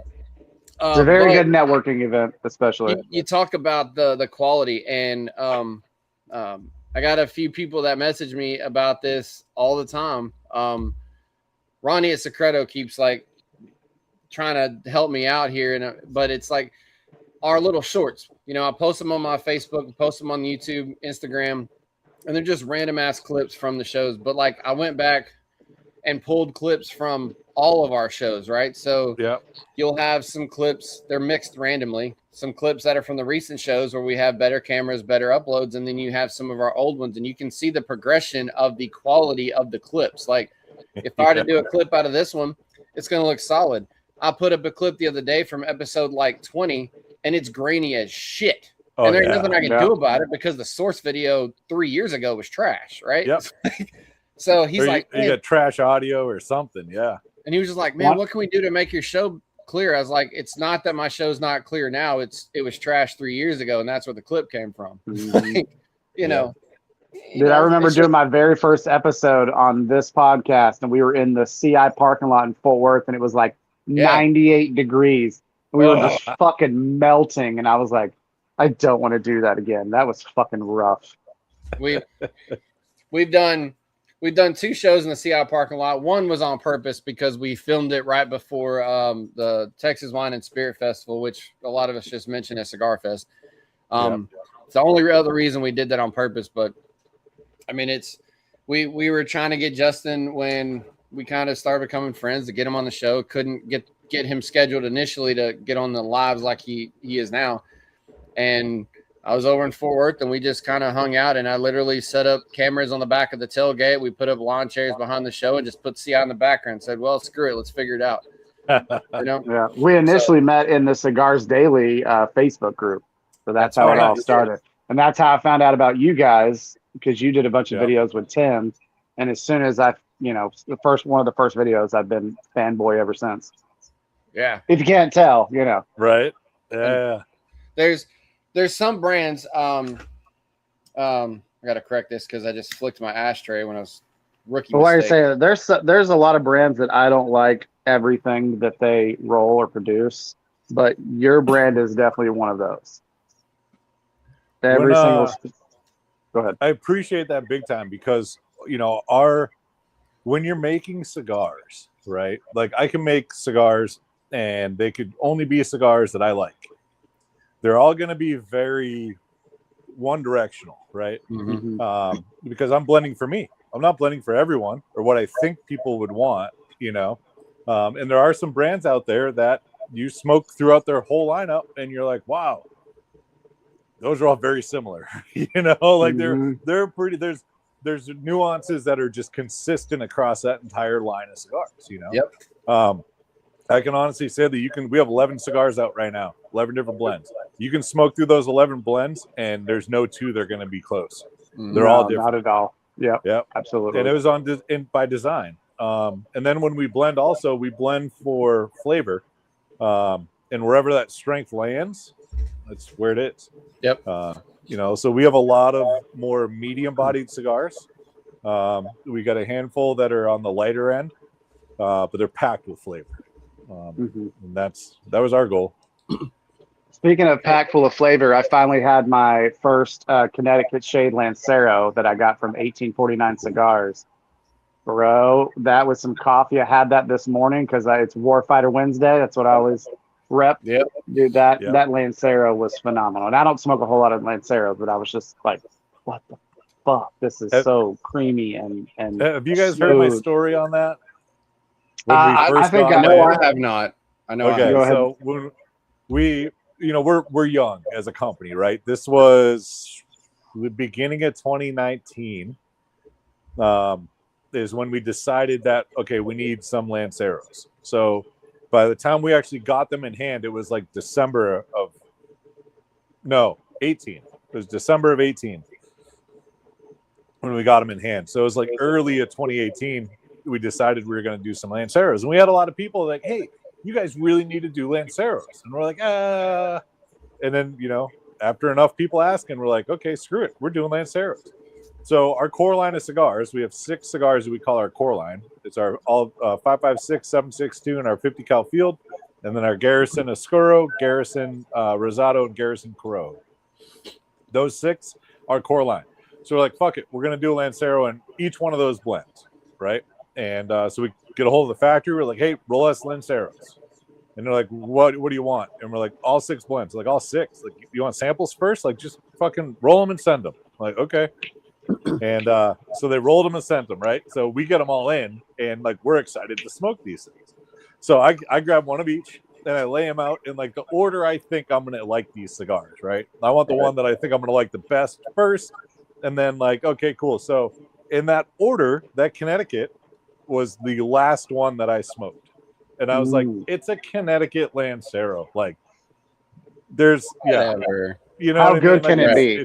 It's a very good networking event, especially. You talk about the quality, and I got a few people that message me about this all the time. Ronnie at Secreto keeps like trying to help me out here, but it's like our little shorts. You know, I post them on my Facebook, post them on YouTube, Instagram, and they're just random ass clips from the shows. But like I went back and pulled clips from all of our shows, right? So you'll have some clips, they're mixed randomly, some clips that are from the recent shows where we have better cameras, better uploads, and then you have some of our old ones, and you can see the progression of the quality of the clips. Like if I were to do a clip out of this one, it's going to look solid. I put up a clip the other day from episode like 20, and it's grainy as shit. And there's nothing I can do about it because the source video 3 years ago was trash, right? Yep. So he's like, you got trash audio or something. Yeah. And he was just like, man, what can we do to make your show clear? I was like, it's not that my show's not clear now. It was trash 3 years ago, and that's where the clip came from. You know. Dude, I remember doing my very first episode on this podcast, and we were in the CI parking lot in Fort Worth, and it was like 98 degrees. We were just fucking melting, and I was like, I don't want to do that again. That was fucking rough. We've done 2 shows in the CI parking lot. One was on purpose because we filmed it right before the Texas Wine and Spirit Festival, which a lot of us just mentioned as Cigar Fest. It's the only other reason we did that on purpose. But I mean, we were trying to get Justin when we kind of started becoming friends to get him on the show. Couldn't get him scheduled initially to get on the lives like he is now. And I was over in Fort Worth, and we just kind of hung out, and I literally set up cameras on the back of the tailgate. We put up lawn chairs behind the show and just put CI in the background and said, well, screw it. Let's figure it out. You know? Yeah. We initially met in the Cigars Daily Facebook group. So that's how it all started. And that's how I found out about you guys, because you did a bunch of videos with Tim. And as soon as one of the first videos, I've been fanboy ever since. Yeah. If you can't tell, you know. Right. Yeah. There's some brands. I got to correct this because I just flicked my ashtray when I was rookie. Well, like I say, there's a lot of brands that I don't like everything that they roll or produce, but your brand is definitely one of those. Go ahead. I appreciate that big time because when you're making cigars, right? Like I can make cigars, and they could only be cigars that I like. They're all going to be very one directional, right? Mm-hmm. Because I'm blending for me. I'm not blending for everyone or what I think people would want, and there are some brands out there that you smoke throughout their whole lineup and you're like, wow, those are all very similar, like they're pretty, there's nuances that are just consistent across that entire line of cigars, Yep. I can honestly say that we have 11 cigars out right now, 11 different blends. You can smoke through those 11 blends, and there's no 2 that are going to be close. They're all different. Not at all. Yeah, absolutely. And it was by design. And then when we blend, also we blend for flavor, and wherever that strength lands, that's where it is. Yep. So we have a lot of more medium-bodied cigars. We got a handful that are on the lighter end, but they're packed with flavor. And that was our goal. Speaking of packed full of flavor, I finally had my first Connecticut Shade Lancero that I got from 1849 Cigars. Bro, that was some coffee. I had that this morning because it's Warfighter Wednesday. That's what I always rep. Yep. Dude, that Lancero was phenomenal. And I don't smoke a whole lot of Lanceros, but I was just like, what the fuck? This is so creamy and have you guys heard my story on that? I think I know. I have not. I know. Okay, so when we're young as a company, right? This was the beginning of 2019. Is when we decided that we need some Lanceros. So by the time we actually got them in hand, it was like December of 18. It was December of 18 when we got them in hand. So it was like early of 2018. We decided we were going to do some Lanceros, and we had a lot of people like, hey, you guys really need to do Lanceros. And we're like, and then, after enough people asking, we're like, okay, screw it. We're doing Lanceros. So our core line of cigars, we have 6 cigars that we call our core line. It's our all 556, 762, and our 50 cal field. And then our Garrison Oscuro, Garrison Rosado, and Garrison Corojo. Those 6 are core line. So we're like, fuck it. We're going to do a Lancero in each one of those blends, right? And so we get a hold of the factory. We're like, hey, roll us Lanceros. And they're like, what do you want? And we're like, all 6 blends. Like, all 6. Like, you want samples first? Like, just fucking roll them and send them. I'm like, okay. And so they rolled them and sent them, right? So we get them all in, and like we're excited to smoke these things. So I grab one of each, and I lay them out in like the order I think I'm gonna like these cigars, right? I want the one that I think I'm gonna like the best first, and then like, okay, cool. So in that order, that Connecticut was the last one that I smoked. And I was like, it's a Connecticut Lancero. Like, there's, you know, how good can it be?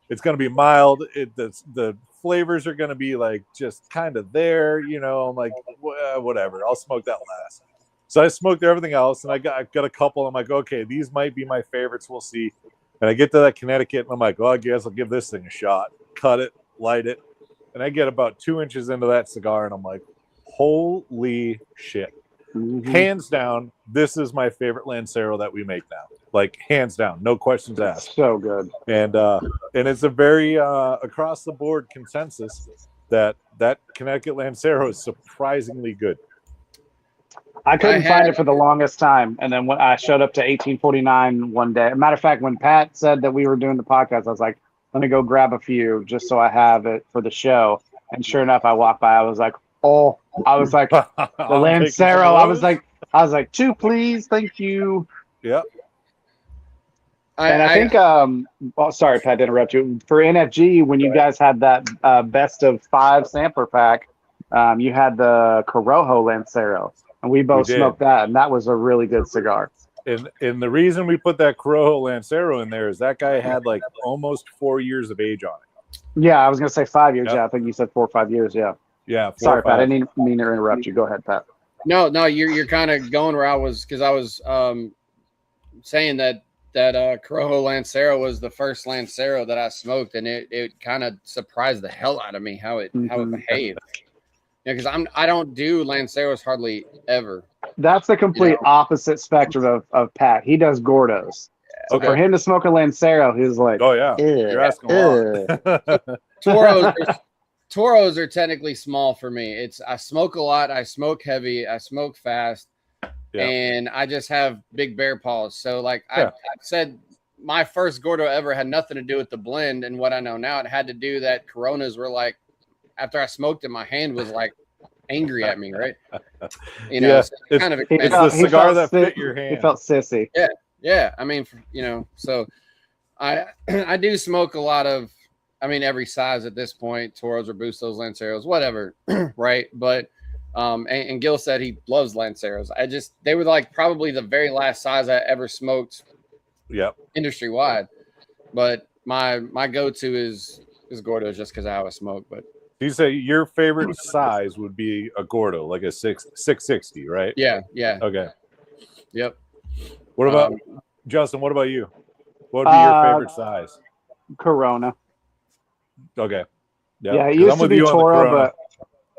It's going to be mild. The flavors are going to be like just kind of there, you know. I'm like, whatever. I'll smoke that last. So I smoked everything else, and I got a couple. I'm like, okay, these might be my favorites. We'll see. And I get to that Connecticut, and I'm like, well, I guess I'll give this thing a shot. Cut it, light it, and I get about 2 inches into that cigar, and I'm like, holy shit. Hands down, this is my favorite Lancero that we make now. Like, hands down, no questions asked. So good. And it's a very across the board consensus that Connecticut Lancero is surprisingly good. I couldn't find it for the longest time, and then when I showed up to 1849 one day. Matter of fact, when Pat said that we were doing the podcast, I was like, let me go grab a few just so I have it for the show. And sure enough, I walked by. I was like, the Lancero. I was like, 2, please, thank you. Yep. And I think, sorry, Pat, to interrupt you. For NFG, when you guys had that best of 5 sampler pack, you had the Corojo Lancero, and we both smoked that, and that was a really good cigar. And the reason we put that Corojo Lancero in there is that guy had like almost 4 years of age on it. Yeah, I was gonna say 5 years. Yep. Yeah, I think you said 4 or 5 years. Yeah. Yeah. Sorry, Pat. I didn't mean to interrupt you. Go ahead, Pat. No, you're kind of going where I was, because I was saying that Corojo Lancero was the first Lancero that I smoked, and it kind of surprised the hell out of me how it behaved. Yeah, because I don't do Lanceros hardly ever. That's the complete opposite spectrum of Pat. He does Gordos. So for him to smoke a Lancero, he's like, oh yeah, you're asking a lot. Toros are technically small for me. I smoke a lot. I smoke heavy. I smoke fast. Yeah. And I just have big bear paws. So like I said, my first Gordo ever had nothing to do with the blend and what I know now. It had to do that Coronas were like, after I smoked it, my hand was like angry at me, right? You know, so it's kind of it's the cigar that fit your hand. He felt sissy. Yeah. I mean, you know, so I do smoke a lot of, I mean, every size at this point, Toros, Robustos, Lanceros, whatever, right? But and Gil said he loves Lanceros. They were like probably the very last size I ever smoked, industry wide. But my go-to is Gordos, just because of how I smoke. But you say your favorite size would be a Gordo, like a 660, right? Yeah. Okay. Yep. What about Justin? What about you? What would be your favorite size? Corona. Okay. Yeah, it used to be Toro, but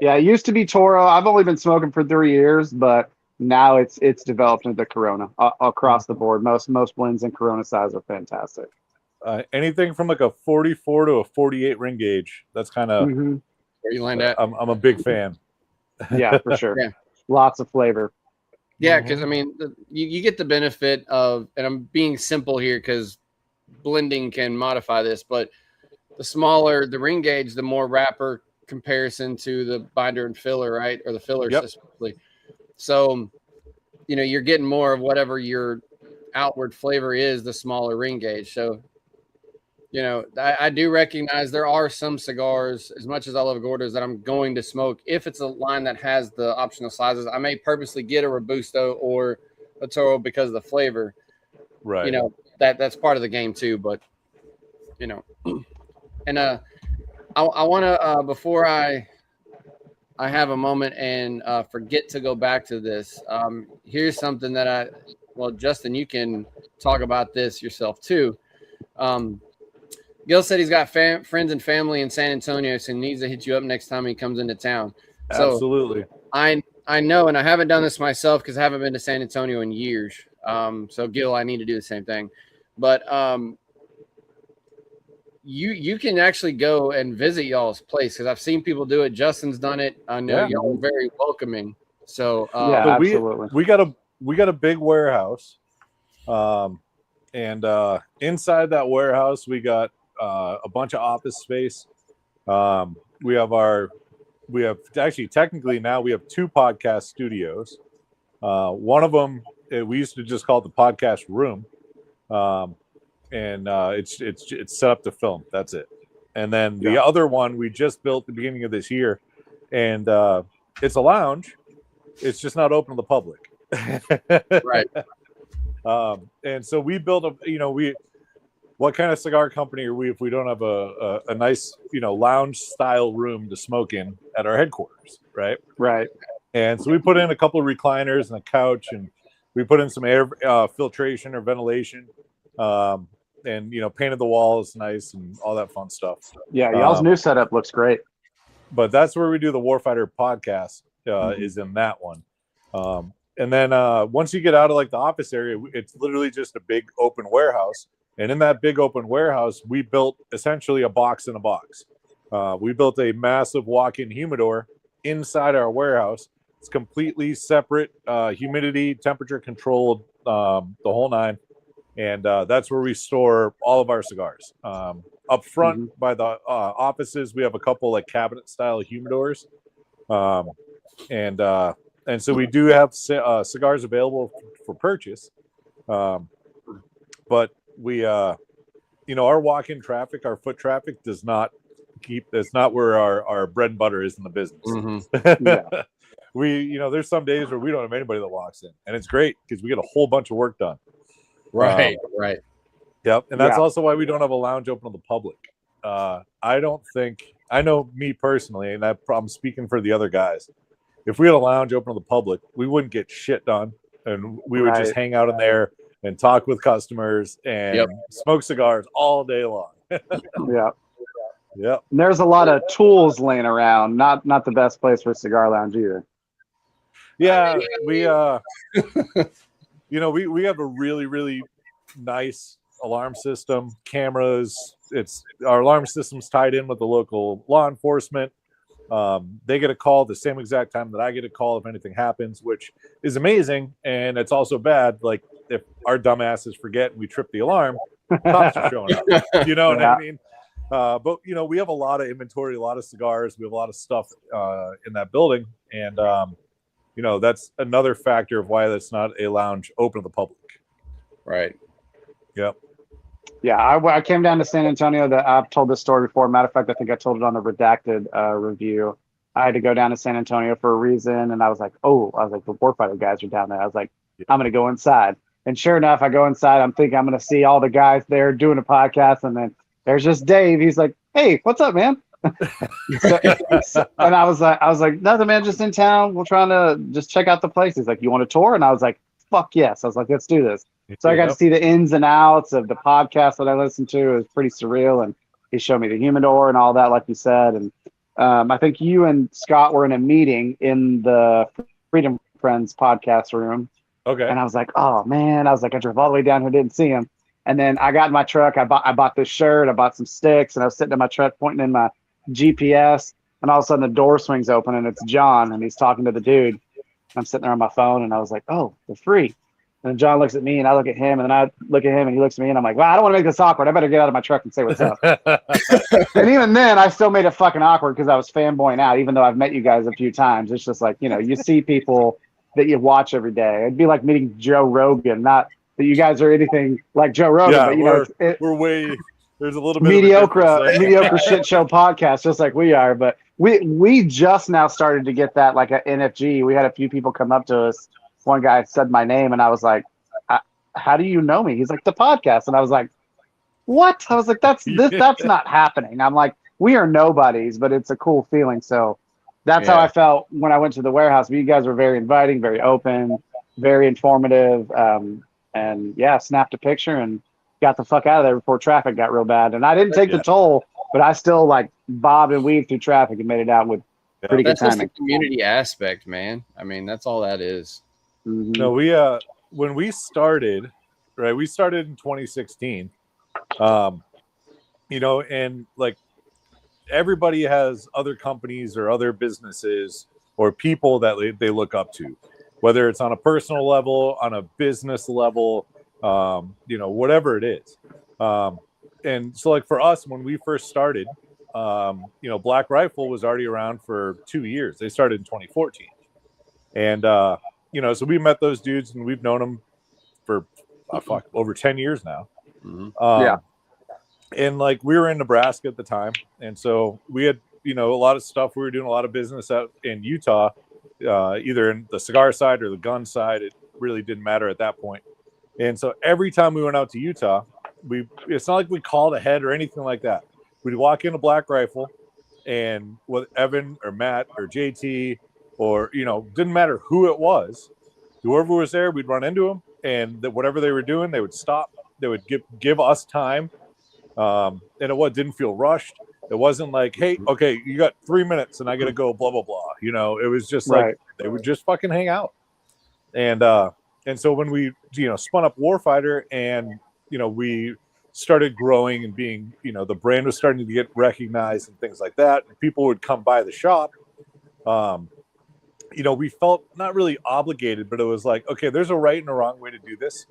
it used to be Toro. I've only been smoking for 3 years, but now it's developed into Corona across the board. Most blends in Corona size are fantastic. Anything from like a 44 to a 48 ring gauge. That's kind of where you land at. I'm a big fan. Yeah, for sure. Lots of flavor. Yeah, because I mean, you get the benefit of, and I'm being simple here because blending can modify this, but the smaller the ring gauge, the more wrapper comparison to the binder and filler, right? Or the filler specifically. So, you know, you're getting more of whatever your outward flavor is, the smaller ring gauge. So, you know, I do recognize there are some cigars, as much as I love Gordos, that I'm going to smoke. If it's a line that has the optional sizes, I may purposely get a Robusto or a Toro because of the flavor. Right. You know, that's part of the game too. But, you know, and I want to, before I have a moment and forget to go back to this, here's something that Justin, you can talk about this yourself too. Gil said he's got friends and family in San Antonio, so he needs to hit you up next time he comes into town. So absolutely. I know, and I haven't done this myself because I haven't been to San Antonio in years. So Gil, I need to do the same thing. But you can actually go and visit y'all's place because I've seen people do it. Justin's done it. I know y'all are very welcoming. So absolutely. We got we got a big warehouse, and inside that warehouse we got a bunch of office space. We have technically now we have 2 podcast studios. One of them we used to just call it the podcast room, and it's set up to film. That's it. And then the other one we just built at the beginning of this year, and it's a lounge. It's just not open to the public. Right. And so we built what kind of cigar company are we if we don't have a nice, lounge style room to smoke in at our headquarters, right? Right. And so we put in a couple of recliners and a couch, and we put in some air filtration or ventilation, and painted the walls nice and all that fun stuff. Yeah, y'all's new setup looks great. But that's where we do the Warfighter podcast, is in that one. And then once you get out of like the office area, it's literally just a big open warehouse. And in that big open warehouse, we built essentially a box in a box. We built a massive walk-in humidor inside our warehouse. It's completely separate, humidity, temperature controlled, the whole nine. And that's where we store all of our cigars. Up front by the offices, we have a couple like cabinet style humidors. And so we do have cigars available for purchase. But we, our walk-in traffic, our foot traffic that's not where our bread and butter is in the business. Yeah. There's some days where we don't have anybody that walks in, and it's great because we get a whole bunch of work done. Right. Yep. And that's also why we don't have a lounge open to the public. I know me personally, and I'm speaking for the other guys. If we had a lounge open to the public, we wouldn't get shit done, and we would just hang out in there and talk with customers and smoke cigars all day long. And there's a lot of tools laying around. Not the best place for a cigar lounge either. Yeah, we we have a really, really nice alarm system, cameras. Our alarm system's tied in with the local law enforcement. They get a call the same exact time that I get a call if anything happens, which is amazing. And it's also bad. Like if our dumbasses forget and we trip the alarm, cops are showing up. You know what I mean? But we have a lot of inventory, a lot of cigars. We have a lot of stuff in that building. And, that's another factor of why that's not a lounge open to the public. Right. Yep. Yeah, I came down to San Antonio. I've told this story before. Matter of fact, I think I told it on the redacted review. I had to go down to San Antonio for a reason, and I was like, the Warfighter guys are down there. I was like, I'm going to go inside. And sure enough, I go inside. I'm thinking I'm going to see all the guys there doing a podcast, and then there's just Dave. He's like, "Hey, what's up, man?" And I was like, "Nothing, man. Just in town. We're trying to just check out the place." He's like, "You want a tour?" And I was like, "Fuck yes!" I was like, "Let's do this." So I got to see the ins and outs of the podcast that I listened to. It was pretty surreal, and he showed me the humidor and all that, like you said. And I think you and Scott were in a meeting in the Freedom Friends podcast room. Okay. And I was like, "Oh man!" I was like, I drove all the way down here, didn't see him. And then I got in my truck. I bought this shirt. I bought some sticks, and I was sitting in my truck pointing in my GPS. And all of a sudden, the door swings open, and it's John, and he's talking to the dude. I'm sitting there on my phone, and I was like, "Oh, they're free." And then John looks at me, and I look at him, and then I look at him, and he looks at me, and I'm like, "Wow, I don't want to make this awkward. I better get out of my truck and say what's up." And even then, I still made it fucking awkward because I was fanboying out, even though I've met you guys a few times. It's just like, you see people that you watch every day. It'd be like meeting Joe Rogan. Not that you guys are anything like Joe Rogan, but we're way. There's a little bit mediocre shit show podcast, just like we are. But we just now started to get that, like at NFG. We had a few people come up to us. One guy said my name, and I was like, "How do you know me?" He's like, "The podcast." And I was like, "What?" I was like, "That's not happening." I'm like, "We are nobodies, but it's a cool feeling." So that's how I felt when I went to the warehouse. But you guys were very inviting, very open, very informative, and snapped a picture and got the fuck out of there before traffic got real bad. And I didn't take the toll, but I still like bobbed and weaved through traffic and made it out with pretty good timing. That's just the community aspect, man. I mean, that's all that is. Mm-hmm. No, when we started, right? We started in 2016. And like everybody has other companies or other businesses or people that they look up to. whether it's on a personal level, on a business level, whatever it is. And so like for us, when we first started, Black Rifle was already around for 2 years. They started in 2014. And, so we met those dudes and we've known them for over 10 years now. Yeah. And like we were in Nebraska at the time. And so we had, a lot of stuff. We were doing a lot of business out in Utah, either in the cigar side or the gun side. It really didn't matter at that point. And so every time we went out to Utah, it's not like we called ahead or anything like that. We'd walk in a Black Rifle and with Evan or Matt or JT or, didn't matter who it was, whoever was there, we'd run into them and whatever they were doing, they would stop. They would give us time. And it didn't feel rushed. It wasn't like, hey, okay, you got 3 minutes and I got to go, blah, blah, blah. It was just like, they would just fucking hang out. And so when we, spun up Warfighter and, we started growing and being, the brand was starting to get recognized and things like that. And people would come by the shop. We felt not really obligated, but it was like, okay, there's a right and a wrong way to do this.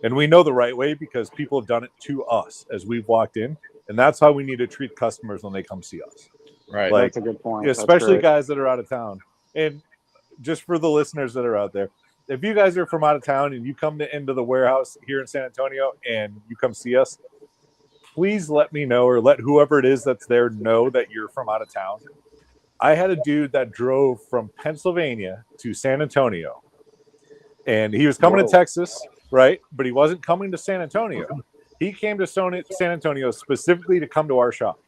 And we know the right way because people have done it to us as we've walked in. And that's how we need to treat customers when they come see us. Right. Like, that's a good point. Especially guys that are out of town. And just for the listeners that are out there, if you guys are from out of town and you come into the warehouse here in San Antonio and you come see us, please let me know or let whoever it is that's there know that you're from out of town. I had a dude that drove from Pennsylvania to San Antonio. And he was coming to Texas, right? But he wasn't coming to San Antonio. He came to San Antonio specifically to come to our shop,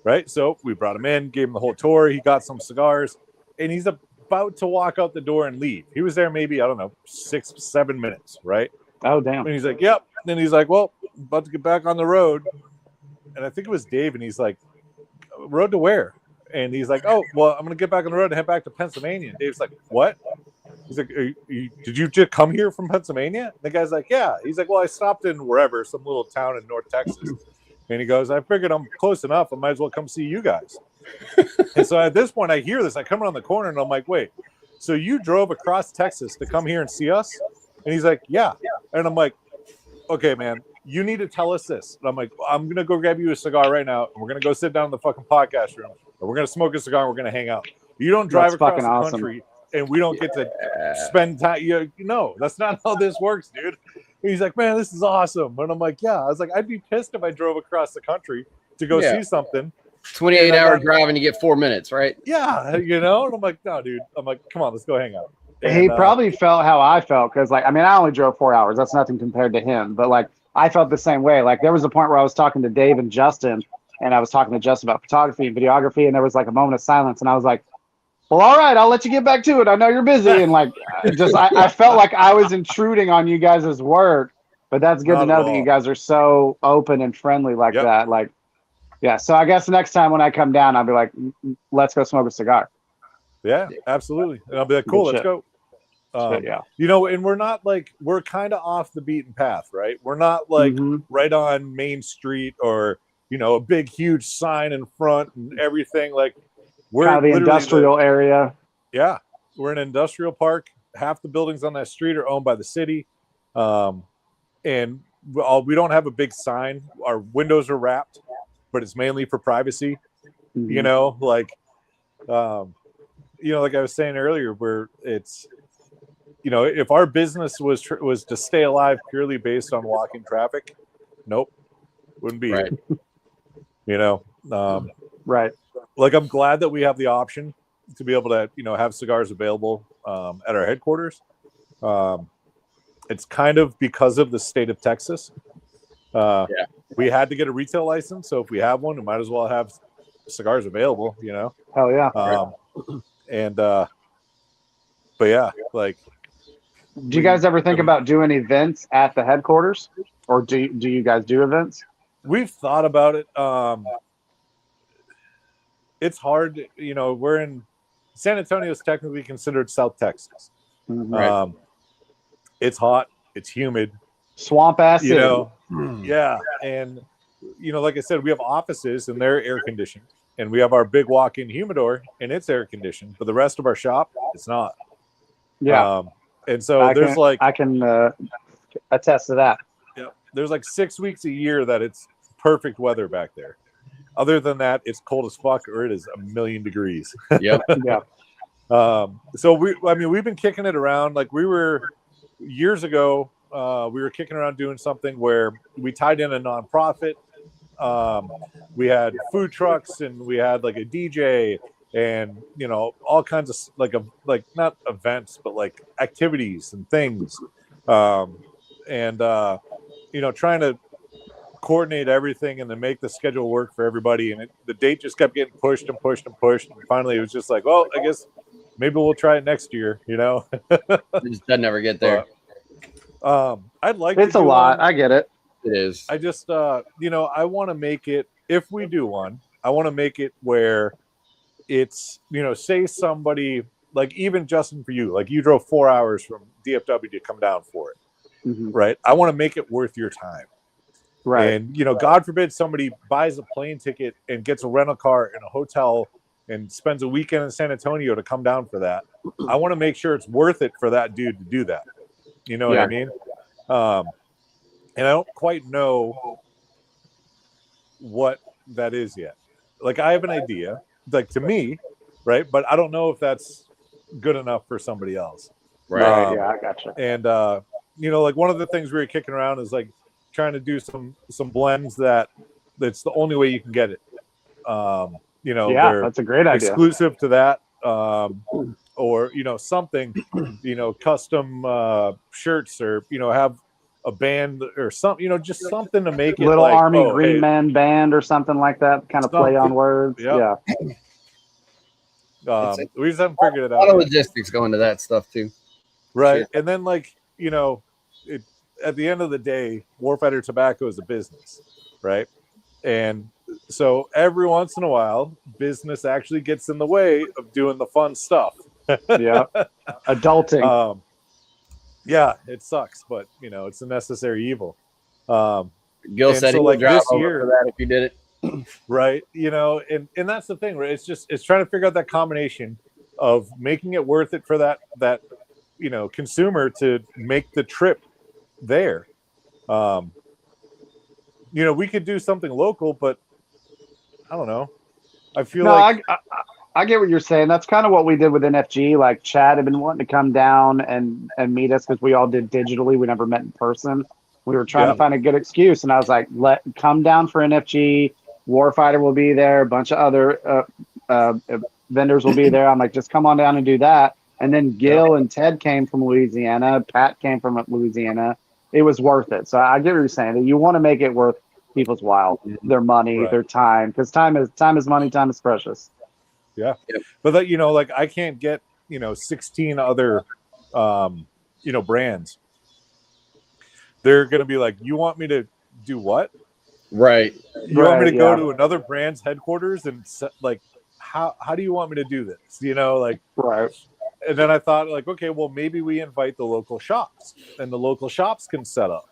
right? So we brought him in, gave him the whole tour. He got some cigars, and he's about to walk out the door and leave. He was there maybe, 6-7 minutes, right? Oh, damn. And he's like, yep. And then he's like, well, about to get back on the road. And I think it was Dave, and he's like, road to where? And he's like, oh, well, I'm going to get back on the road and head back to Pennsylvania. And Dave's like, what? He's like, did you just come here from Pennsylvania? The guy's like, yeah. He's like, well, I stopped in wherever, some little town in North Texas. And he goes, I figured I'm close enough. I might as well come see you guys. And so at this point, I hear this. I come around the corner, and I'm like, wait, so you drove across Texas to come here and see us? And he's like, yeah. And I'm like, okay, man, you need to tell us this. And I'm like, I'm going to go grab you a cigar right now, and we're going to go sit down in the fucking podcast room, and we're going to smoke a cigar, and we're going to hang out. You don't drive across the country. And we don't get to spend time. No, that's not how this works, dude. And he's like, man, this is awesome. And I'm like, yeah. I was like, I'd be pissed if I drove across the country to go see something. 28-hour drive and you get 4 minutes, right? Yeah, And I'm like, no, dude. I'm like, come on, let's go hang out. And, he probably felt how I felt because, I only drove 4 hours. That's nothing compared to him. But, I felt the same way. There was a point where I was talking to Dave and Justin, and I was talking to Justin about photography and videography, and there was, a moment of silence, and I was like, well, all right, I'll let you get back to it. I know you're busy. And I felt like I was intruding on you guys' work, but that's good to know that you guys are so open and friendly like that. Yeah. So I guess next time when I come down, I'll be like, let's go smoke a cigar. Yeah, absolutely. And I'll be like, cool, let's go. And we're not we're kind of off the beaten path, right? We're not right on Main Street or, a big, huge sign in front and everything. We're kind of the industrial area. Yeah, we're in an industrial park. Half the buildings on that street are owned by the city, and we don't have a big sign. Our windows are wrapped, but it's mainly for privacy. Mm-hmm. Like I was saying earlier, where it's, if our business was to stay alive purely based on walking traffic, nope, wouldn't be right. Right. I'm glad that we have the option to be able to, have cigars available at our headquarters. It's kind of because of the state of Texas. We had to get a retail license, so if we have one, we might as well have cigars available. Hell yeah. But yeah, do you guys ever think about doing events at the headquarters, or do you guys do events? We've thought about it. It's hard, we're in San Antonio is technically considered South Texas. Mm-hmm. It's hot, it's humid, swamp ass. Yeah. And like I said, we have offices and they're air conditioned, and we have our big walk-in humidor and it's air conditioned, but the rest of our shop, it's not. Yeah. And so I can attest to that. Yeah, there's like 6 weeks a year that it's perfect weather back there. Other than that, it's cold as fuck, or it is 1,000,000 degrees. Yep. Yeah. So we've been kicking it around. Like we were years ago, we were kicking around doing something where we tied in a nonprofit. We had food trucks and we had like a DJ and all kinds of like not events but like activities and things, and trying to coordinate everything and then make the schedule work for everybody. And the date just kept getting pushed and pushed and pushed. And finally, it was just like, well, I guess maybe we'll try it next year. It just doesn't ever get there. But, I'd like. It's a lot. I get it. It is. I just, I want to make it. If we do one, I want to make it where it's, say somebody like even Justin, for you, like you drove 4 hours from DFW to come down for it, right? I want to make it worth your time. Right. And, God forbid somebody buys a plane ticket and gets a rental car in a hotel and spends a weekend in San Antonio to come down for that. I want to make sure it's worth it for that dude to do that. You know what I mean? And I don't quite know what that is yet. Like I have an idea, like to me, right? But I don't know if that's good enough for somebody else. Right. Yeah, I gotcha. And, like one of the things we were kicking around is like, trying to do some blends that's the only way you can get it. That's a great idea. Exclusive to that, or something, custom shirts, or have a band or something, just something to make it little like Army Green Man band or something like that. Kind of play on words. Yep. Yeah. We just haven't figured it out. A lot of logistics go into that stuff too. Right, and then like at the end of the day, Warfighter Tobacco is a business, right? And so every once in a while, business actually gets in the way of doing the fun stuff. Yeah, adulting. Yeah, it sucks, but it's a necessary evil. Gil said he would drive over for that if you did it. Right, and that's the thing, right? It's trying to figure out that combination of making it worth it for that consumer to make the trip there. We could do something local, but I don't know. I feel like I get what you're saying. That's kind of what we did with NFG. Like Chad had been wanting to come down and meet us because we all did digitally. We never met in person. We were trying to find a good excuse, and I was like, come down for NFG. Warfighter will be there. A bunch of other vendors will be there. I'm like, just come on down and do that. And then Gil and Ted came from Louisiana. Pat came from Louisiana. It was worth it. So I get what you're saying. That you want to make it worth people's while, their money, their time, because time is money. Time is precious. Yeah, but that like I can't get 16 other brands. They're gonna be like, you want me to do what? Right. You want me to go to another brand's headquarters and like how do you want me to do this? Right. And then I thought, like, okay, well, maybe we invite the local shops, and the local shops can set up.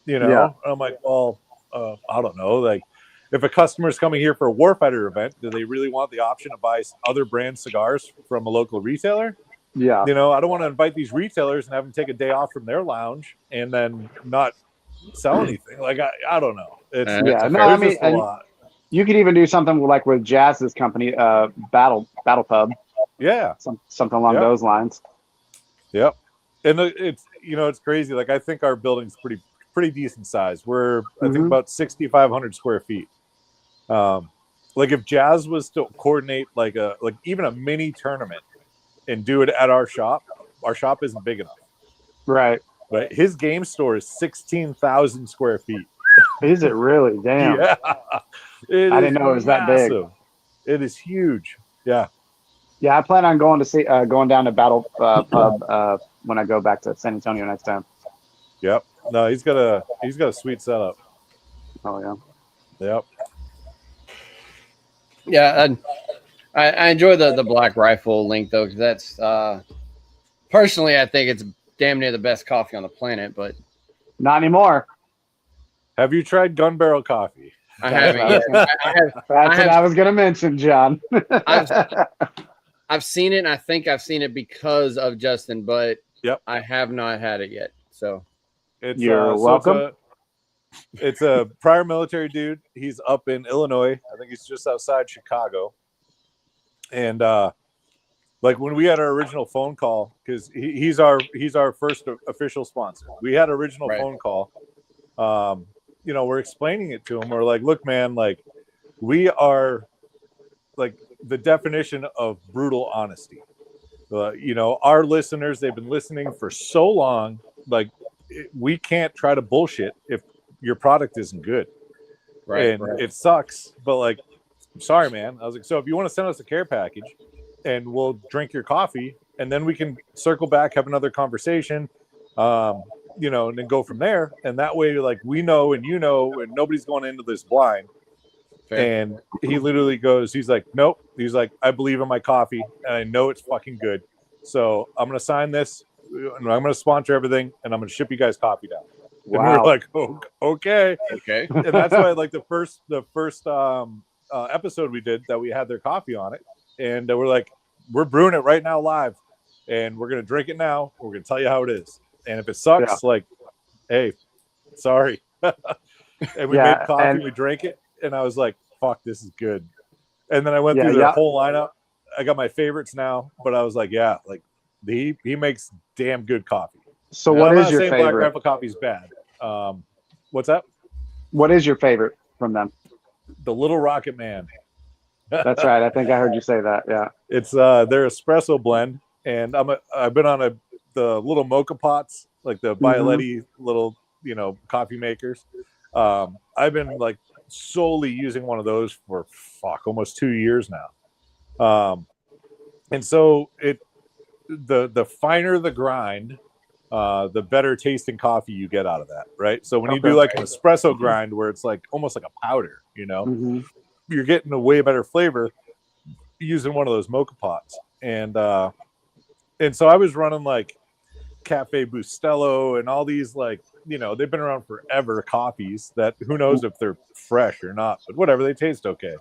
And I'm like, well, I don't know. Like, if a customer is coming here for a Warfighter event, do they really want the option to buy other brand cigars from a local retailer? Yeah. I don't want to invite these retailers and have them take a day off from their lounge and then not sell anything. Like, I don't know. It's a lot. You could even do something with Jazz's company, Battle Pub. Yeah, something along those lines. Yep, and it's crazy. Like I think our building's pretty decent size. We're I think about 6,500 square feet. Like if Jazz was to coordinate like even a mini tournament and do it at our shop isn't big enough. Right. But his game store is 16,000 square feet. Is it really? Damn. Yeah. I didn't know it was that big. It is huge. Yeah. Yeah, I plan on going down to Battle Pub when I go back to San Antonio next time. Yep. No, he's got a sweet setup. Oh yeah. Yep. Yeah, I enjoy the Black Rifle link though, because that's personally I think it's damn near the best coffee on the planet, but not anymore. Have you tried Gun Barrel coffee? I haven't. That's what I was going to mention, John. I've seen it, and I think I've seen it because of Justin, but I have not had it yet. So you're welcome. It's a prior military dude. He's up in Illinois. I think he's just outside Chicago. And like when we had our original phone call, because he's our first official sponsor. We had original phone call. You know, we're explaining it to him. We're like, look, man, like we are like the definition of brutal honesty. You know, our listeners, they've been listening for so long. Like we can't try to bullshit if your product isn't good. Right. It sucks, but like, I'm sorry, man. I was like, so if you want to send us a care package and we'll drink your coffee and then we can circle back, have another conversation, you know, and then go from there. And that way, like we know, and you know, and nobody's going into this blind. Fair. And he literally goes, he's like, nope. He's like, I believe in my coffee and I know it's fucking good. So I'm going to sign this and I'm going to sponsor everything and I'm going to ship you guys coffee down. Wow. And we were like, oh, okay. And that's why like the first episode we did that we had their coffee on it. And we're like, we're brewing it right now live and we're going to drink it now. We're going to tell you how it is. And if it sucks, like, hey, sorry. And we made coffee, and we drank it. And I was like, fuck, this is good. And then I went through the whole lineup. I got my favorites now, but I was like, yeah, like he makes damn good coffee. So what is your favorite? Black Rifle coffee's bad. What's that? What is your favorite from them? The Little Rocket Man. That's right. I think I heard you say that. Yeah. It's their espresso blend. And I've been on the little mocha pots, like the Bialetti little, you know, coffee makers. I've been like solely using one of those for almost 2 years now. And so the finer the grind, the better tasting coffee you get out of that, right? So when you do like an espresso grind where it's like almost like a powder, you know, you're getting a way better flavor using one of those mocha pots. And so I was running like Cafe Bustelo and all these like, you know, they've been around forever coffees that who knows if they're fresh or not, but whatever, they taste okay.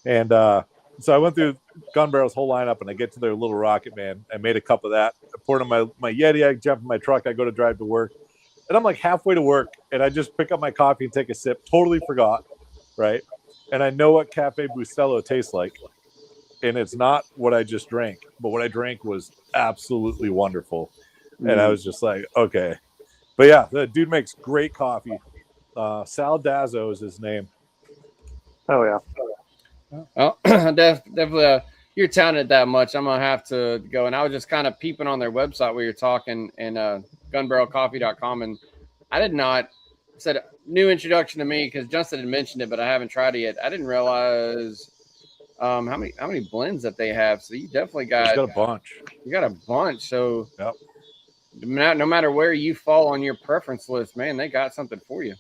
And so I went through Gun Barrel's whole lineup and I get to their Little Rocket Man. I made a cup of that. I poured in my Yeti. I jump in my truck. I go to drive to work. And I'm like halfway to work and I just pick up my coffee and take a sip. Totally forgot, right? And I know what Cafe Bustelo tastes like. And it's not what I just drank, but what I drank was absolutely wonderful. And I was just like, okay. But yeah, the dude makes great coffee. Sal Dazzo is his name. Oh, yeah. Oh, definitely. You're talented that much. I'm going to have to go. And I was just kind of peeping on their website where you're talking and gunbarrelcoffee.com. And I did not said new introduction to me because Justin had mentioned it, but I haven't tried it yet. I didn't realize how many blends that they have. So you definitely got a bunch. You got a bunch. So no matter where you fall on your preference list, man, they got something for you.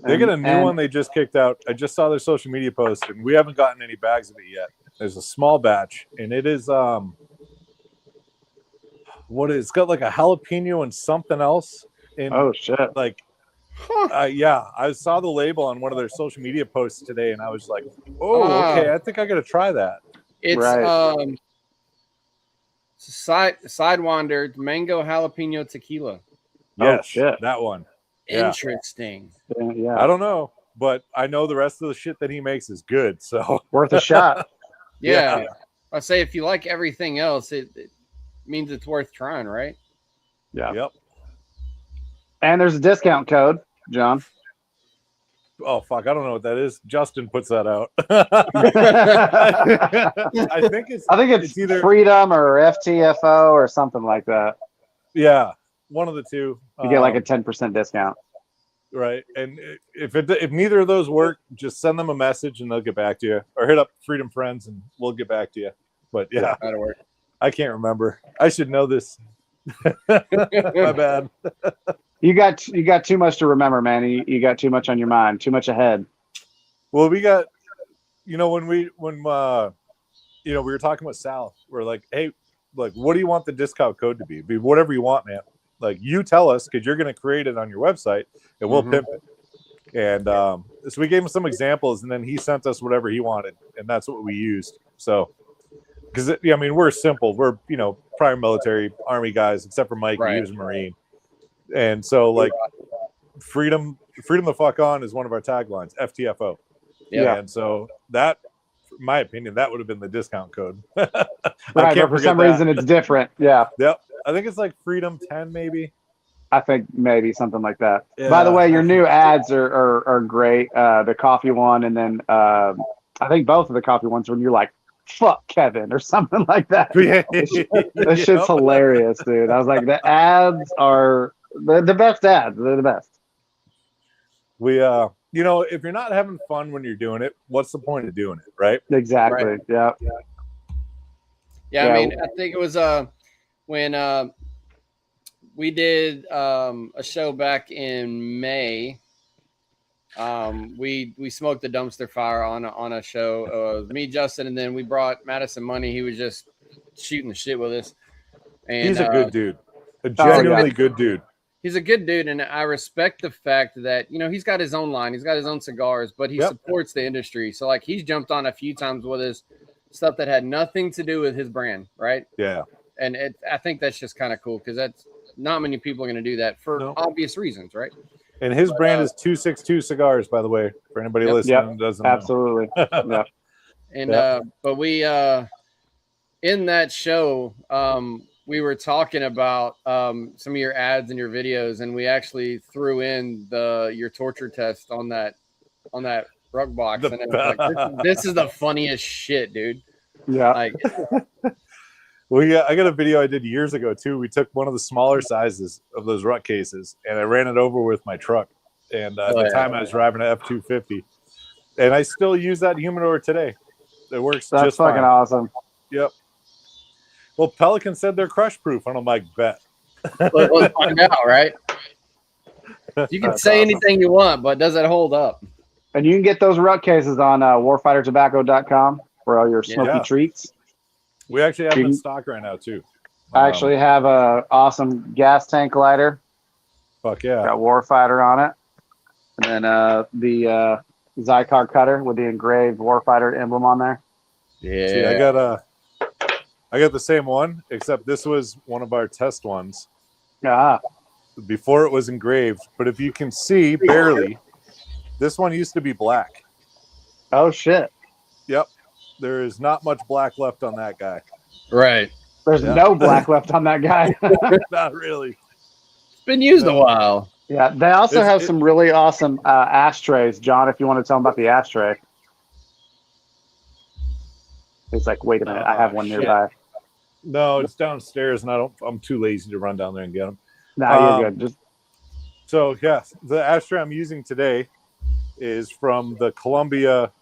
They got a new one they just kicked out. I just saw their social media post, and we haven't gotten any bags of it yet. There's a small batch, and it is it's got like a jalapeno and something else. Oh shit! Like, I saw the label on one of their social media posts today, and I was like, okay, I think I got to try that. It's Sidewinder mango jalapeno tequila. Yes, that one. Interesting. Yeah. I don't know, but I know the rest of the shit that he makes is good, so worth a shot. Yeah. I say if you like everything else, it means it's worth trying, right? Yeah. Yep. And there's a discount code, John. Oh fuck, I don't know what that is. Justin puts that out. I think it's either Freedom or FTFO or something like that. Yeah, one of the two. You get like a 10% discount. Right, and if neither of those work, just send them a message and they'll get back to you, or hit up Freedom Friends and we'll get back to you. But yeah, that'll work. I can't remember. I should know this. My bad. You got too much to remember, man. You got too much on your mind, too much ahead. Well, we got, when we were talking with Sal, we're like, hey, like, what do you want the discount code to be? Be whatever you want, man. Like, you tell us, because you're going to create it on your website, and we'll pimp it. And so we gave him some examples, and then he sent us whatever he wanted, and that's what we used. So because I mean, we're simple. We're prior military Army guys, except for Mike, Right. he was a Marine, and so like freedom the fuck on is one of our taglines, FTFO. Yeah. And so that, in my opinion, that would have been the discount code. Right, but for some reason it's different. Yeah. Yep. I think it's like Freedom 10, maybe. I think maybe something like that. Yeah. By the way, your new ads are great. The coffee one, and then I think both of the coffee ones when you're like, "Fuck Kevin" or something like that. That shit's hilarious, dude. I was like, the ads are the best ads. They're the best. We if you're not having fun when you're doing it, what's the point of doing it, right? Exactly. Right. Yeah. Yeah, I mean, I think it was when we did a show back in May. We smoked the dumpster fire on a show. Me, Justin, and then we brought Madison Money. He was just shooting the shit with us. And he's a good dude, a genuinely good dude. He's a good dude, and I respect the fact that he's got his own line, he's got his own cigars, but he supports the industry. So like he's jumped on a few times with his stuff that had nothing to do with his brand, right? Yeah, and I think that's just kind of cool because that's not many people are going to do that for obvious reasons, right? And his brand is 262 Cigars, by the way, for anybody listening who doesn't know. Absolutely. Yeah. And but we in that show we were talking about some of your ads and your videos, and we actually threw in your torture test on that rug box, and it was like, this is the funniest shit, dude. Yeah. Like, well, I got a video I did years ago too. We took one of the smaller sizes of those rut cases, and I ran it over with my truck. And at the time, I was driving an F-250, and I still use that humidor today. It works. That's just fucking fine. Awesome. Yep. Well, Pelican said they're crush proof, and I'm like, bet. Let's find out, right? You can say anything you want, but does it hold up? And you can get those rut cases on warfightertobacco.com for all your smoky treats. We actually have them in stock right now too. I actually have a awesome gas tank lighter. Fuck yeah! Got Warfighter on it, and then the Cigar cutter with the engraved Warfighter emblem on there. Yeah, see, I got the same one, except this was one of our test ones. Yeah. Before it was engraved, but if you can see barely, this one used to be black. Oh shit! Yep. There is not much black left on that guy. Right. There's no black left on that guy. Not really. It's been used a while. Yeah. They also have some really awesome ashtrays. John, if you want to tell them about the ashtray. He's like, wait a minute, I have one nearby. No, it's downstairs, and I'm too lazy to run down there and get them. Nah, you're good. So yes, the ashtray I'm using today is from the Columbia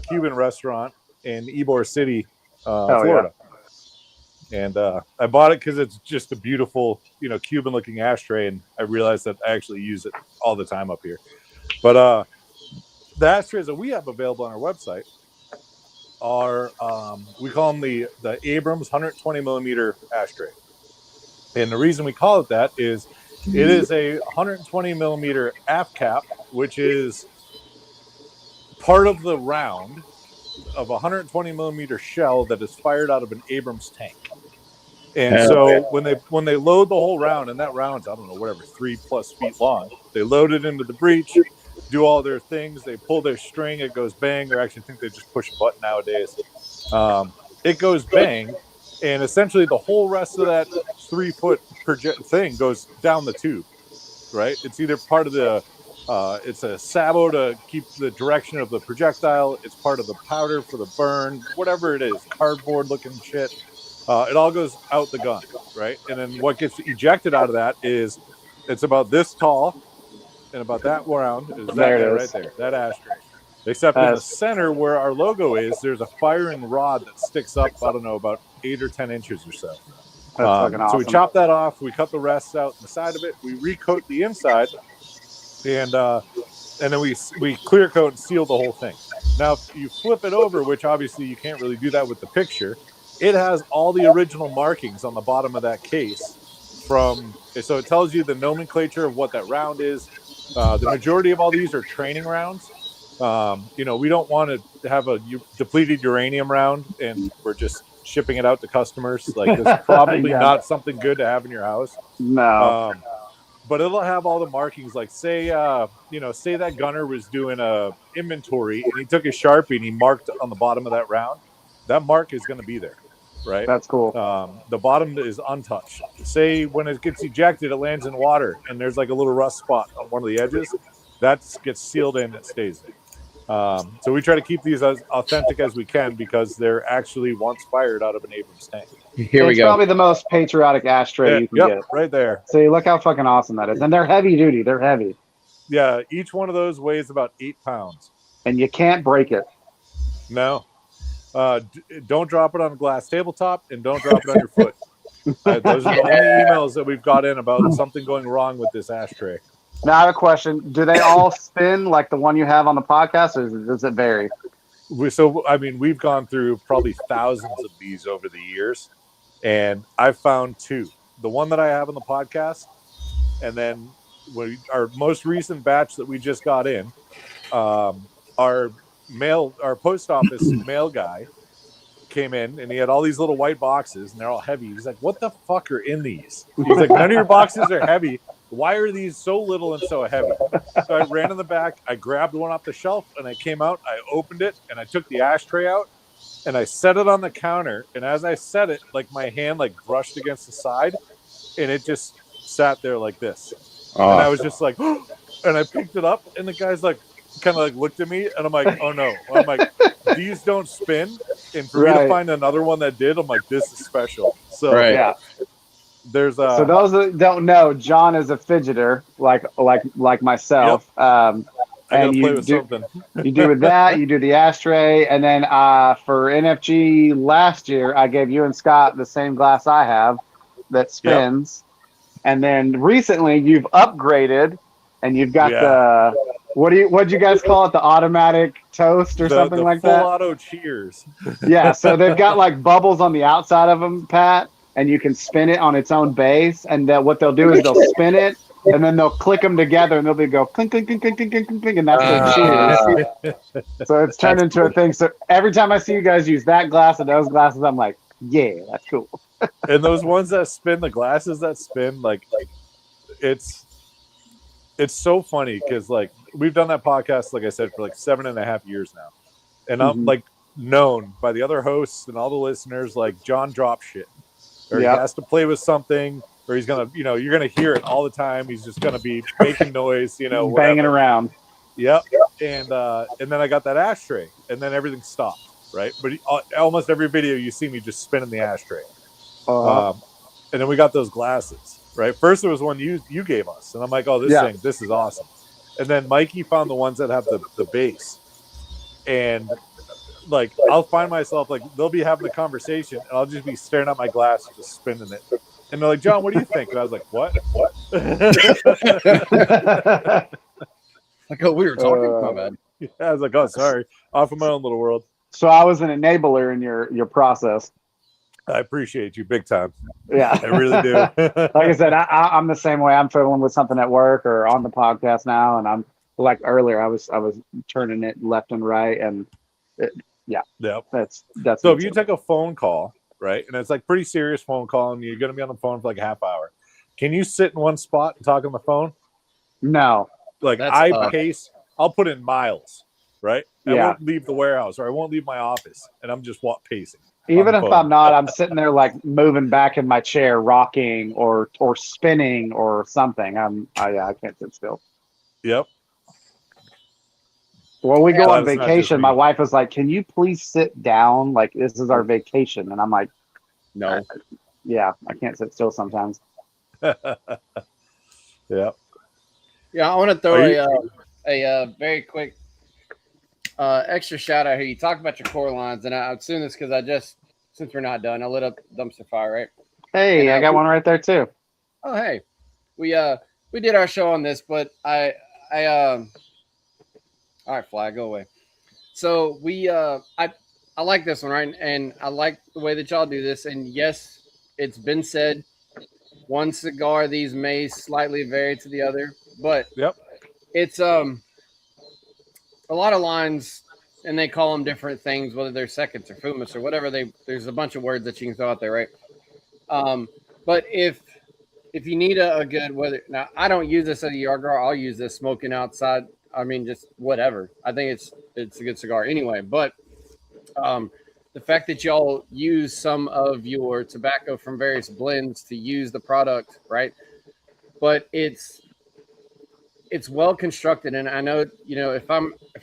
Cuban restaurant in Ybor City, Florida. Yeah. And I bought it because it's just a beautiful, Cuban-looking ashtray, and I realized that I actually use it all the time up here. But the ashtrays that we have available on our website are we call them the Abrams 120 millimeter ashtray, and the reason we call it that is it is a 120 millimeter aft cap, which is part of the round of a 120 millimeter shell that is fired out of an Abrams tank. And so when they load the whole round, and that round's, I don't know, whatever, 3+ feet long, they load it into the breech, do all their things, they pull their string, it goes bang, or actually I think they just push a button nowadays. It goes bang, and essentially the whole rest of that 3-foot thing goes down the tube, right? It's either part of the it's a sabot to keep the direction of the projectile, it's part of the powder for the burn, whatever it is, cardboard looking shit. It all goes out the gun, right? And then what gets ejected out of that is it's about this tall, and about that round is that guy right there, that ashtray. Except in the center where our logo is, there's a firing rod that sticks up, I don't know, about 8 or 10 inches or so. That's fucking awesome. So we chop that off, we cut the rest out the side of it, we recoat the inside, and then we clear coat and seal the whole thing. Now, if you flip it over, which obviously you can't really do that with the picture, it has all the original markings on the bottom of that case. So it tells you the nomenclature of what that round is. The majority of all these are training rounds. We don't want to have a depleted uranium round, and we're just shipping it out to customers. Like it's probably not something good to have in your house. No. But it'll have all the markings. Like say that gunner was doing a inventory and he took a Sharpie and he marked on the bottom of that round. That mark is going to be there, right? That's cool. The bottom is untouched. Say when it gets ejected, it lands in water and there's like a little rust spot on one of the edges. That gets sealed in and stays there. So we try to keep these as authentic as we can because they're actually once fired out of an Abrams tank. Here we go. It's probably the most patriotic ashtray you can get. Right there. See, look how fucking awesome that is. And they're heavy duty. They're heavy. Yeah, each one of those weighs about 8 pounds. And you can't break it. No. Don't drop it on a glass tabletop and don't drop it on your foot. Those are the only emails that we've got in about something going wrong with this ashtray. Now I have a question. Do they all spin like the one you have on the podcast, or does it vary? We've gone through probably thousands of these over the years, and I've found 2. The one that I have on the podcast, and then our most recent batch that we just got in, our post office mail guy came in, and he had all these little white boxes, and they're all heavy. He's like, "What the fuck are in these?" He's like, "None of your boxes are heavy. Why are these so little and so heavy?" So I ran in the back, I grabbed one off the shelf, and I came out, I opened it, and I took the ashtray out, and I set it on the counter. And as I set it, like my hand like brushed against the side, and it just sat there like this. And I was just like, and I picked it up, and the guy's like, kind of like looked at me, and I'm like, "Oh no!" I'm like, "These don't spin." And for me to find another one that did, I'm like, "This is special." So yeah. There's so those that don't know, John is a fidgeter like myself. Yep. And you do with that, you do the ashtray, and then for NFG last year, I gave you and Scott the same glass I have that spins. Yep. And then recently you've upgraded and you've got the what'd you guys call it? The automatic toast or something like that? Full auto cheers. Yeah, so they've got like bubbles on the outside of them, Pat. And you can spin it on its own base, and what they'll do is they'll spin it, and then they'll click them together, and they'll go clink, clink, clink, clink, clink, clink, clink, and that's their cheers. So it's turned into a thing. So every time I see you guys use that glass and those glasses, I'm like, yeah, that's cool. And those ones that spin, the glasses that spin, like it's so funny because like we've done that podcast, like I said, for like 7.5 years now, and I'm like known by the other hosts and all the listeners, like John drops shit. Or he has to play with something, or he's gonna, you're gonna hear it all the time. He's just gonna be making noise, banging around. Yep. And then I got that ashtray, and then everything stopped, right? But almost every video you see me just spinning the ashtray. And then we got those glasses, right? First there was one you gave us, and I'm like, oh, this is awesome. And then Mikey found the ones that have the base, and like I'll find myself like they'll be having a conversation and I'll just be staring at my glass and just spinning it, and they're like, "John, what do you think?" And I was like, what like, oh, we were talking. My bad. Yeah, I was like, oh, sorry, off of my own little world. So I was an enabler in your process. I appreciate you big time. Yeah, I really do. Like I said, I'm the same way. I'm fiddling with something at work or on the podcast now, and I'm like earlier I was turning it left and right, and that's so if you take a phone call, right, and it's like pretty serious phone call, and you're going to be on the phone for like a half hour, can you sit in one spot and talk on the phone? No, like pace. I'll put in miles, right? I won't leave the warehouse, or I won't leave my office, and I'm just pacing. Even if I'm not, I'm sitting there like moving back in my chair, rocking or spinning or something. I can't sit still. Yep. When we go on vacation, my wife was like, "Can you please sit down? Like, this is our vacation." And I'm like, "No, I can't sit still sometimes." Yeah. I want to throw a very quick extra shout out here. You talked about your core lines, and I'm doing this because since we're not done, I lit up dumpster fire, right? Hey, I got one right there too. Oh, hey, we did our show on this, but I all right, Fly, go away. So I like this one, right? And I like the way that y'all do this. And yes, it's been said, one cigar, these may slightly vary to the other, but it's a lot of lines and they call them different things, whether they're seconds or fumas or whatever. There's a bunch of words that you can throw out there, right? But if you need a good whether now I don't use this as a yard grower, I'll use this smoking outside. I mean, just whatever. I think it's a good cigar anyway. But the fact that y'all use some of your tobacco from various blends to use the product, right? But it's well constructed, and I know if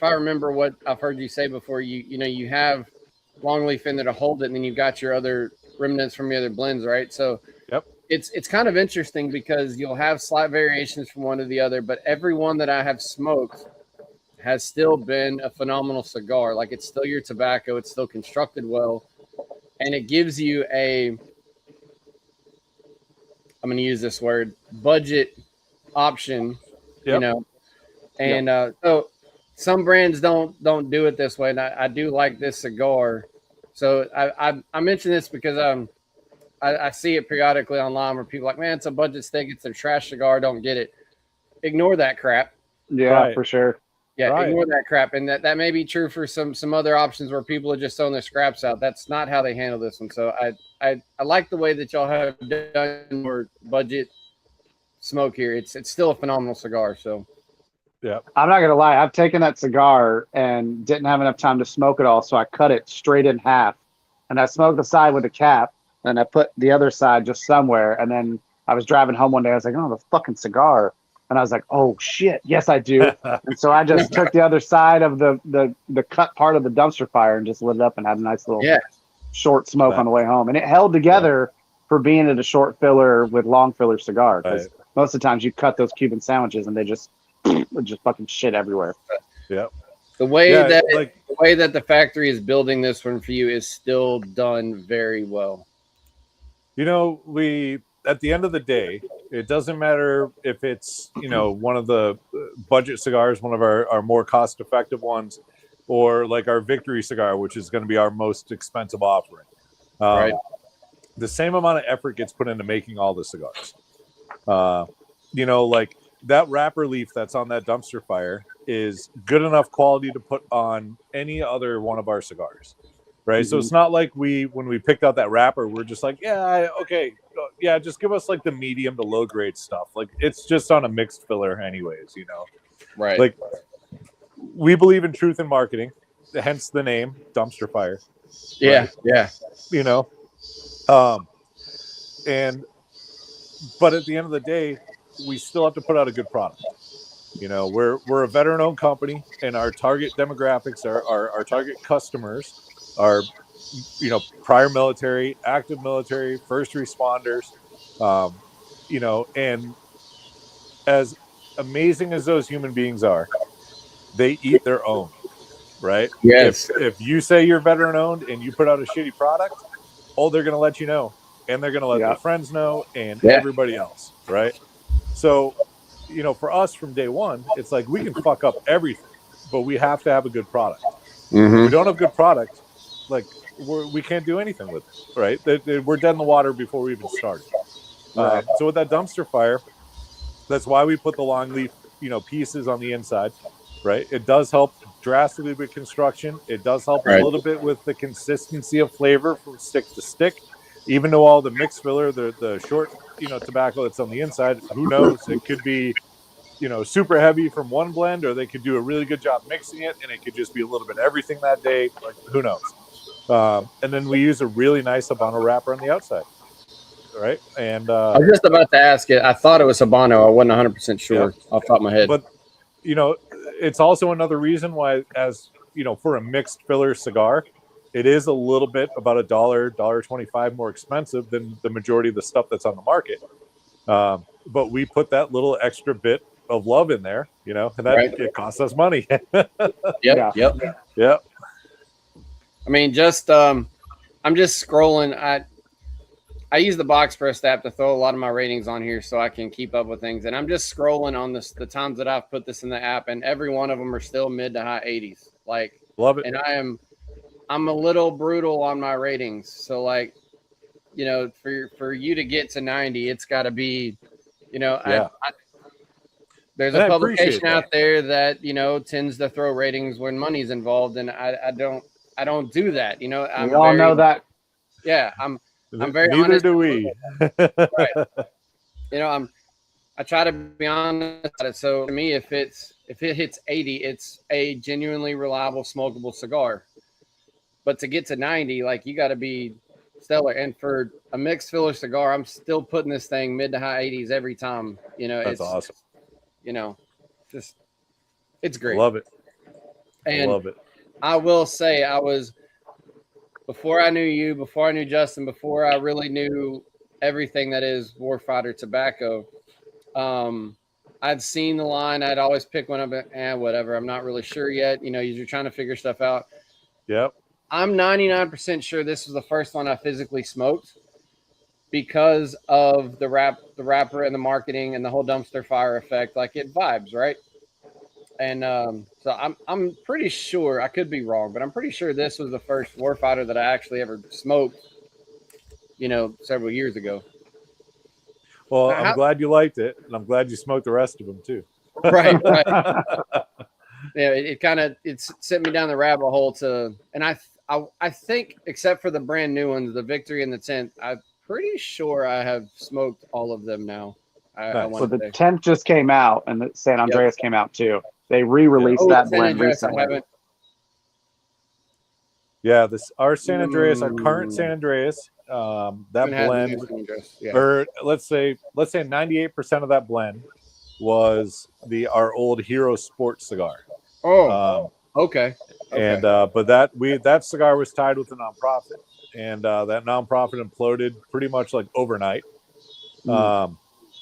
I remember what I've heard you say before, you have long leaf in there to hold it, and then you've got your other remnants from your other blends, right? So yep. It's kind of interesting because you'll have slight variations from one to the other, but every one that I have smoked has still been a phenomenal cigar. Like, it's still your tobacco, it's still constructed well, and it gives you I'm going to use this word, budget option, yep. And so some brands don't do it this way, and I do like this cigar. So I mention this because I see it periodically online where people are like, man, it's a budget stick, it's a trash cigar, don't get it. Ignore that crap. Yeah, right. For sure. Yeah, right. Ignore that crap. And that may be true for some other options where people are just throwing their scraps out. That's not how they handle this one. So I like the way that y'all have done your budget smoke here. It's still a phenomenal cigar. So yeah, I'm not gonna lie, I've taken that cigar and didn't have enough time to smoke it all, so I cut it straight in half. And I smoked the side with the cap. And I put the other side just somewhere. And then I was driving home one day. I was like, oh, the fucking cigar. And I was like, oh, shit. Yes, I do. And so I just took the other side of the cut part of the dumpster fire and just lit it up and had a nice little short smoke on the way home. And it held together for being at a short filler with long filler cigar. Because most of the times you cut those Cuban sandwiches and they just fucking shit everywhere. Yeah. The way that the factory is building this one for you is still done very well. We at the end of the day, it doesn't matter if it's, one of the budget cigars, one of our more cost-effective ones, or like our Victory cigar, which is going to be our most expensive offering. Right. The same amount of effort gets put into making all the cigars. Like that wrapper leaf that's on that dumpster fire is good enough quality to put on any other one of our cigars. Right. Mm-hmm. So it's not like when we picked out that wrapper, we're just like, just give us like the medium to low grade stuff. Like, it's just on a mixed filler anyways, Right. Like, we believe in truth in marketing, hence the name Dumpster Fire. Yeah. Right? Yeah. But at the end of the day, we still have to put out a good product. We're a veteran owned company, and our target demographics are our target customers are, prior military, active military, first responders, and as amazing as those human beings are, they eat their own, right? Yes. If you say you're veteran owned and you put out a shitty product, they're going to let you know, and they're going to let their friends know and everybody else, right? So, for us from day one, it's like we can fuck up everything, but we have to have a good product. Mm-hmm. If we don't have good product, like we can't do anything with it, right? We're dead in the water before we even started. Right. So with that dumpster fire, that's why we put the long leaf, pieces on the inside, right? It does help drastically with construction. It does help a little bit with the consistency of flavor from stick to stick. Even though all the mixed filler, the short, tobacco that's on the inside, who knows? It could be, super heavy from one blend, or they could do a really good job mixing it, and it could just be a little bit of everything that day. Like, who knows? And then we use a really nice Habano wrapper on the outside, right? And I was just about to ask it. I thought it was Habano. I wasn't 100% sure off the top of my head. But it's also another reason why, as for a mixed filler cigar, it is a little bit about $1.25 more expensive than the majority of the stuff that's on the market. But we put that little extra bit of love in there, and that it costs us money. Yep. I mean, just I'm just scrolling. I use the Box Press app to throw a lot of my ratings on here so I can keep up with things. And I'm just scrolling on the times that I've put this in the app, and every one of them are still mid to high 80s. Like, love it. And I'm a little brutal on my ratings. So, like, for you to get to 90, it's got to be, there's a publication out there that, you know, tends to throw ratings when money's involved, and I don't do that. You know, we all know that. Yeah, I'm very Neither honest. do we. Right. You know, I try to be honest about it. So to me, if it hits 80, it's a genuinely reliable smokable cigar. But to get to 90, like, you got to be stellar. And for a mixed filler cigar, I'm still putting this thing mid to high 80s every time. You know, that's awesome. You know, just it's great. I love it. And I love it. I will say, before I knew you, before I knew Justin, before I really knew everything that is Warfighter Tobacco, I'd seen the line. I'd always pick one up and whatever. I'm not really sure yet. You know, you're trying to figure stuff out. Yep. I'm 99% sure this was the first one I physically smoked because of the wrapper and the marketing and the whole dumpster fire effect. Like, it vibes, right? And so I'm pretty sure, I could be wrong, but I'm pretty sure this was the first Warfighter that I actually ever smoked, you know, several years ago. Well, I'm glad you liked it, and I'm glad you smoked the rest of them too. Right. Yeah, it sent me down the rabbit hole and I think, except for the brand new ones, the Victory and the 10th, I'm pretty sure I have smoked all of them now. So the 10th just came out, and the San Andreas came out too. They re-released that blend recently. Yeah, our San Andreas, our current San Andreas, that blend, or let's say 98% of that blend was our old Hero Sport cigar. Oh, okay. And but that cigar was tied with a nonprofit, and that nonprofit imploded pretty much like overnight.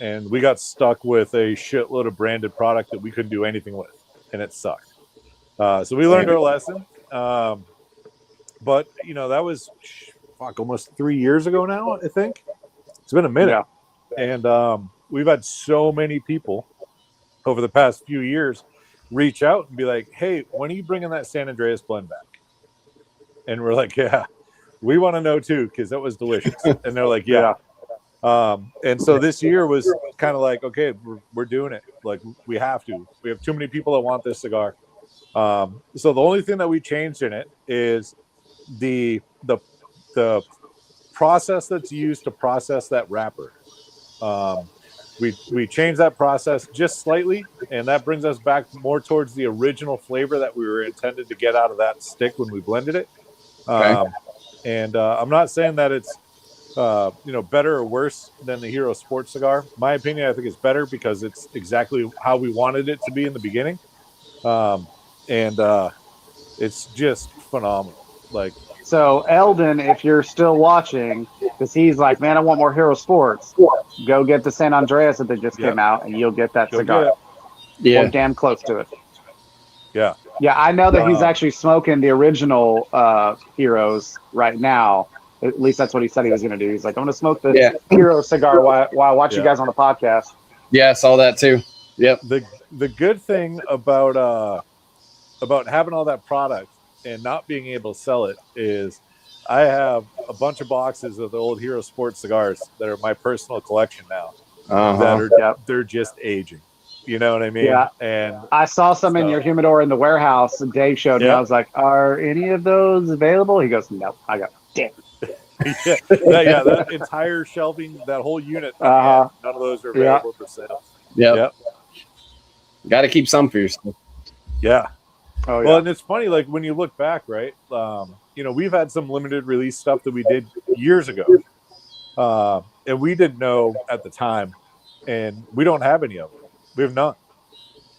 And we got stuck with a shitload of branded product that we couldn't do anything with, and it sucked. So we learned our lesson. But you know, that was almost 3 years ago now. I think it's been a minute, and we've had so many people over the past few years reach out and be like, "Hey, when are you bringing that San Andreas blend back?" And we're like, "Yeah, we want to know too, because that was delicious." And they're like, "Yeah." And so this year was kind of like, okay, we're doing it. Like, we have to. We have too many people that want this cigar. So the only thing that we changed in it is the process that's used to process that wrapper. We changed that process just slightly, and that brings us back more towards the original flavor that we were intended to get out of that stick when we blended it. And I'm not saying that it's better or worse than the Hero Sports cigar. My opinion, I think it's better because it's exactly how we wanted it to be in the beginning. And it's just phenomenal. Like, so Eldon, if you're still watching, because he's like, man, I want more Hero Sports, go get the San Andreas that just came out, and you'll get that cigar. Or damn close to it. Yeah, I know that he's actually smoking the original Heroes right now. At least that's what he said he was going to do. He's like, I'm going to smoke the Hero cigar while I watch you guys on the podcast. Yeah, I saw that too. Yep. The good thing about having all that product and not being able to sell it is I have a bunch of boxes of the old Hero Sports cigars that are my personal collection now. They're just aging. You know what I mean? Yeah. And I saw some in your humidor in the warehouse, and Dave showed me. I was like, are any of those available? He goes, no. I go, damn. That entire shelving, that whole unit, none of those are available for sale. Yep. Got to keep some for yourself. Yeah. Oh, yeah. Well, and it's funny, like, when you look back, right? We've had some limited release stuff that we did years ago, and we didn't know at the time, and we don't have any of them. We have none.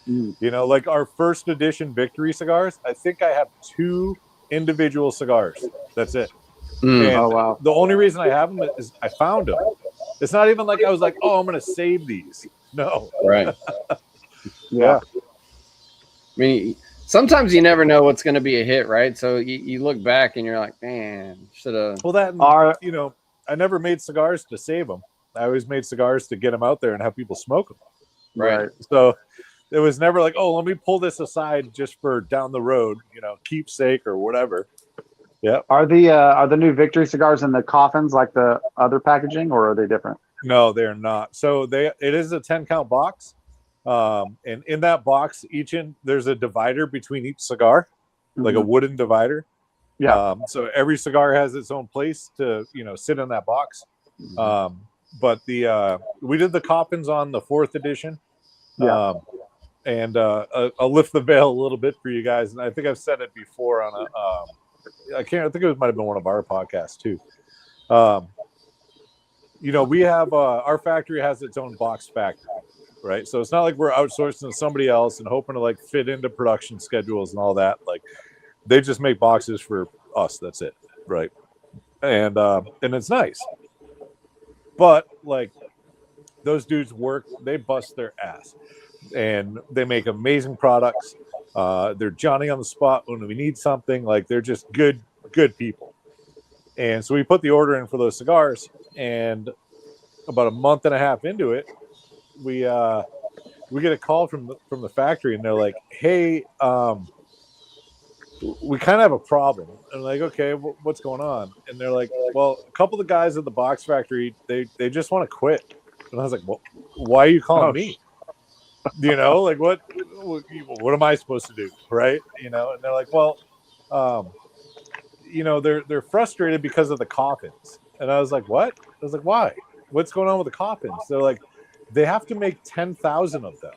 You know, like our first edition Victory cigars, I think I have 2 individual cigars. That's it. And the only reason I have them is I found them. It's not even like I was like, oh, I'm going to save these. No. Right. Yeah. I mean, sometimes you never know what's going to be a hit, right? So you look back and you're like, man, should have. Well, I never made cigars to save them. I always made cigars to get them out there and have people smoke them. Right. So it was never like, oh, let me pull this aside just for down the road, keepsake or whatever. Yeah. Are the new Victory cigars in the coffins like the other packaging, or are they different? No, they're not. So it is a 10 count box. And in that box, there's a divider between each cigar, like a wooden divider. Yeah. So every cigar has its own place to, sit in that box. But we did the coffins on the 4th edition. Yeah. And I'll lift the veil a little bit for you guys. And I think I've said it before on I think it might have been one of our podcasts too. We have our factory has its own box factory, right? So it's not like we're outsourcing to somebody else and hoping to like fit into production schedules and all that. Like they just make boxes for us. That's it, right? And it's nice. But like those dudes they bust their ass. And they make amazing products. They're Johnny on the spot when we need something. Like they're just good people. And so we put the order in for those cigars, and about a month and a half into it, we get a call from the factory, and they're like, "Hey, we kind of have a problem." And I'm like, "Okay, what's going on?" And they're like, "Well, a couple of the guys at the box factory, they just want to quit." And I was like, "Well, why are you calling me?" Like what am I supposed to do, right? And they're like, well, they're frustrated because of the coffins. And I was like, what? I was like, why? What's going on with the coffins? They're like, they have to make 10,000 of them.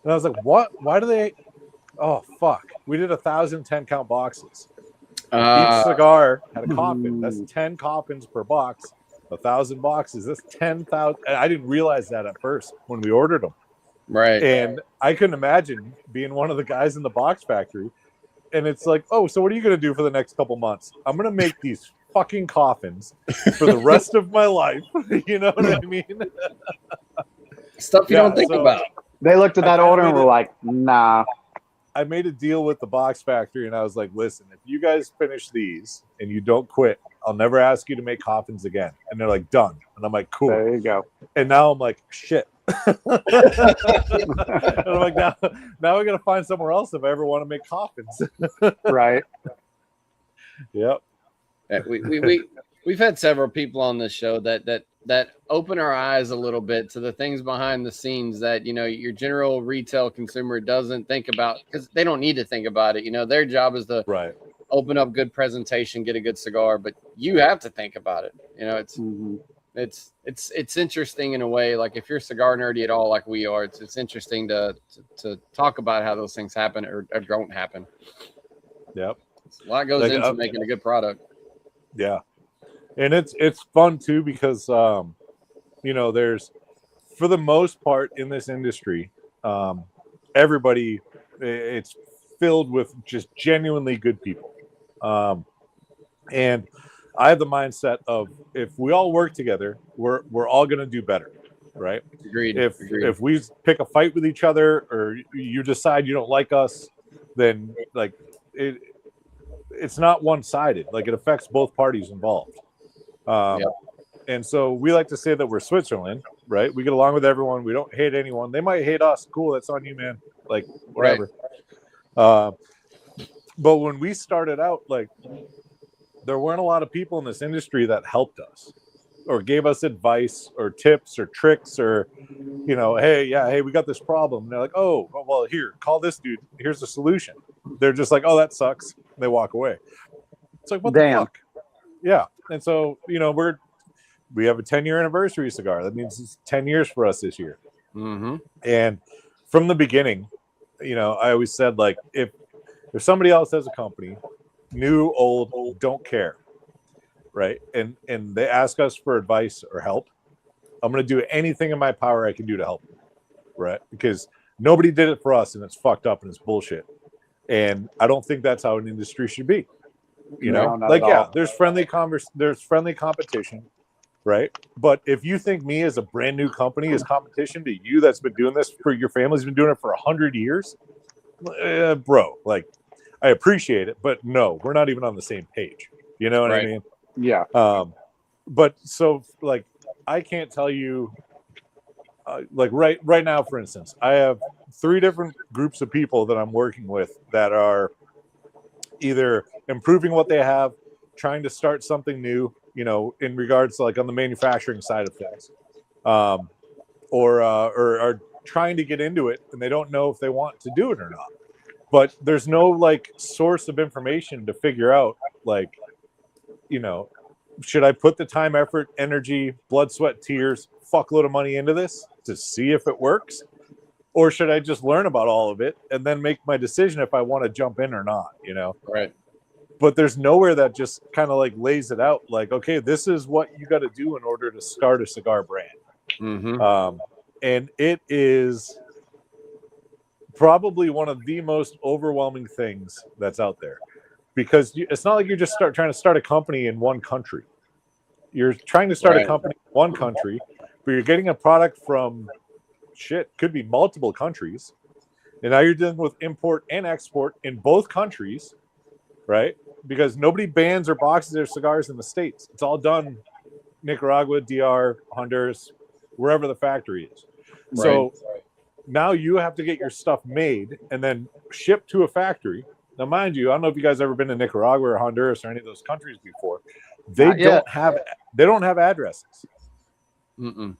And I was like, what? Why do they? Oh fuck! We did 1,000 10-count boxes. Each cigar had a coffin. That's 10 coffins per box. 1,000 boxes. That's 10,000. I didn't realize that at first when we ordered them. Right. And I couldn't imagine being one of the guys in the box factory. And it's like, oh, so what are you going to do for the next couple months? I'm going to make these fucking coffins for the rest of my life. You know what I mean? Stuff you don't think about. They looked at that order and were like, nah. I made a deal with the box factory, and I was like, listen, if you guys finish these and you don't quit, I'll never ask you to make coffins again. And they're like, done. And I'm like, cool. There you go. And now I'm like, shit. And I'm like, now I got to find somewhere else if I ever want to make coffins. Right. Yep. We've had several people on this show that open our eyes a little bit to the things behind the scenes that, your general retail consumer doesn't think about, because they don't need to think about it. Their job is to open up good presentation, get a good cigar, but you have to think about it. It's interesting in a way. Like if you're cigar nerdy at all, like we are, it's interesting to talk about how those things happen or don't happen. Yep. A lot goes into making a good product. Yeah. And it's fun too, because there's, for the most part in this industry, everybody, it's filled with just genuinely good people. And I have the mindset of, if we all work together, we're all going to do better, right? Agreed. If we pick a fight with each other, or you decide you don't like us, then like it's not one-sided. Like it affects both parties involved. And so we like to say that we're Switzerland, right? We get along with everyone. We don't hate anyone. They might hate us. Cool. That's on you, man. Like whatever. Right. But when we started out, like there weren't a lot of people in this industry that helped us or gave us advice or tips or tricks or, hey, we got this problem. And they're like, oh, well, here, call this dude. Here's the solution. They're just like, oh, that sucks. And they walk away. It's like, what the fuck? Yeah. And so, we have a 10-year anniversary cigar. That means it's 10 years for us this year. Mm-hmm. And from the beginning, I always said, like, if somebody else has a company, new, old, don't care, right? And they ask us for advice or help, I'm going to do anything in my power I can do to help them, right? Because nobody did it for us, and it's fucked up and it's bullshit. And I don't think that's how an industry should be. There's friendly competition, right? But if you think me as a brand new company is competition to you that's been doing this for your family's been doing it for 100 years, bro, like I appreciate it, but no, we're not even on the same page. You know what I mean? Yeah. But so like I can't tell you like right now, for instance, I have 3 different groups of people that I'm working with that are either improving what they have, trying to start something new, in regards to like on the manufacturing side of things, or are trying to get into it and they don't know if they want to do it or not. But there's no like source of information to figure out, like, you know, should I put the time, effort, energy, blood, sweat, tears, fuckload of money into this to see if it works? Or should I just learn about all of it and then make my decision if I want to jump in or not, you know? Right. But there's nowhere that just kind of like lays it out like, okay, this is what you got to do in order to start a cigar brand. Mm-hmm. And it is probably one of the most overwhelming things that's out there, because it's not like you're just trying to start a company in one country. You're trying to start a company in one country, but you're getting a product from could be multiple countries. And now you're dealing with import and export in both countries, right? Because nobody bans or boxes their cigars in the States. It's all done Nicaragua, DR, Honduras, wherever the factory is. Right. So now you have to get your stuff made and then shipped to a factory. Now, mind you, I don't know if you guys ever been to Nicaragua or Honduras or any of those countries before. They don't have addresses. Mm-mm.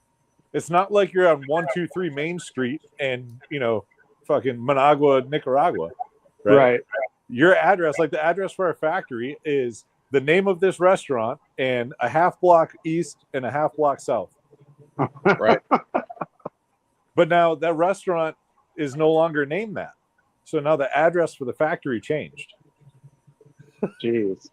It's not like you're on 123 Main Street and, you know, fucking Managua, Nicaragua, right? Your address, like the address for our factory, is the name of this restaurant and a half block east and a half block south. Right. But now that restaurant is no longer named that. So now the address for the factory changed. Jeez.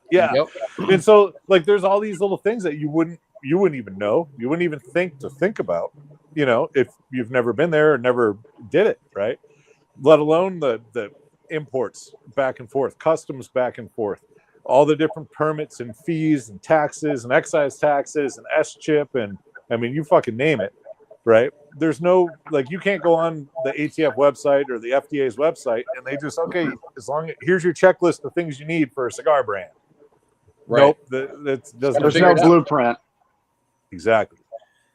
Yeah. Yep. And so like there's all these little things that you wouldn't even know. You wouldn't even think about, you know, if you've never been there or never did it, right? Let alone the imports back and forth, customs back and forth, all the different permits and fees and taxes and excise taxes and S-chip, and I mean, you fucking name it, right? There's no, like, you can't go on the ATF website or the FDA's website and they just, okay, here's your checklist of things you need for a cigar brand. Right. Nope, there's no blueprint. Exactly.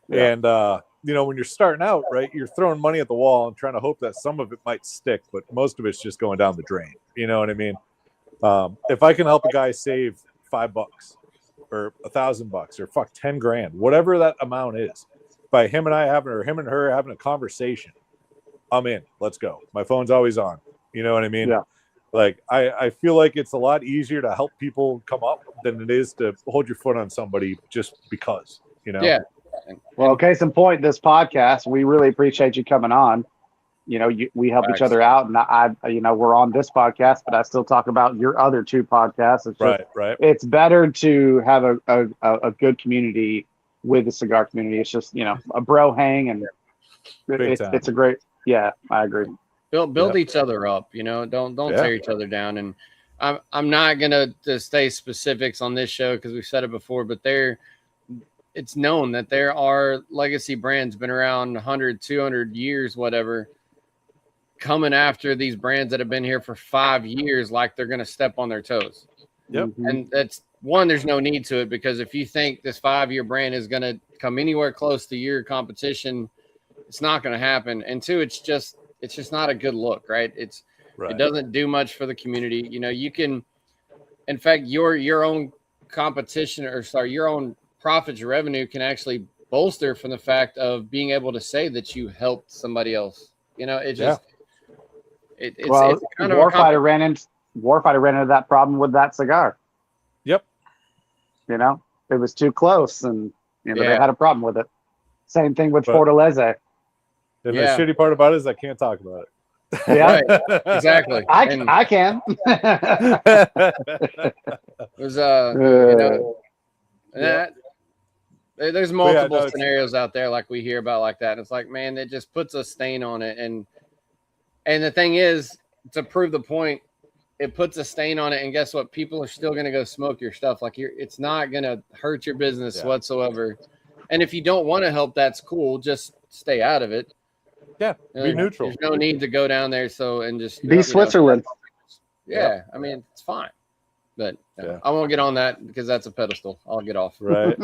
Yeah. And you know, when you're starting out, right, you're throwing money at the wall and trying to hope that some of it might stick, but most of it's just going down the drain. You know what I mean? If I can help a guy save $5 or $1,000 or fuck 10 grand, whatever that amount is, by him and her having a conversation, I'm in. Let's go. My phone's always on. You know what I mean? Yeah. Like I feel like it's a lot easier to help people come up than it is to hold your foot on somebody just because, you know? Yeah. Well, case in point, this podcast, we really appreciate you coming on. You know, we help each other out, and I, you know, we're on this podcast, but I still talk about your other two podcasts. It's just, right. It's better to have a good community with the cigar community. It's just, you know, a bro hang, and it's a great. Yeah, I agree. Build each other up. You know, don't tear each other down. And I'm not gonna stay specifics on this show because we've said it before, but it's known that there are legacy brands been around 100, 200 years, whatever, coming after these brands that have been here for 5 years like they're going to step on their toes. Yep. And that's one, there's no need to it, because if you think this 5-year brand is going to come anywhere close to your competition, it's not going to happen. And two, it's just not a good look, right? It doesn't do much for the community. You know, you can, in fact, your own competition your own profits or revenue can actually bolster from the fact of being able to say that you helped somebody else. You know, it's kind of Warfighter ran into that problem with that cigar. Yep. You know, it was too close, and you know they had a problem with it. Same thing with Fortaleza. And the shitty part about it is I can't talk about it. Yeah, right. Exactly. I can. It was you know, there's multiple scenarios out there like we hear about like that. And it's like, man, it just puts a stain on it. And the thing is, to prove the point, it puts a stain on it. And guess what? People are still going to go smoke your stuff. Like it's not going to hurt your business whatsoever. And if you don't want to help, that's cool. Just stay out of it. Yeah. Be neutral. There's no need to go down there. And just be Switzerland. Yeah. I mean, it's fine. But I won't get on that because that's a pedestal. I'll get off. Right.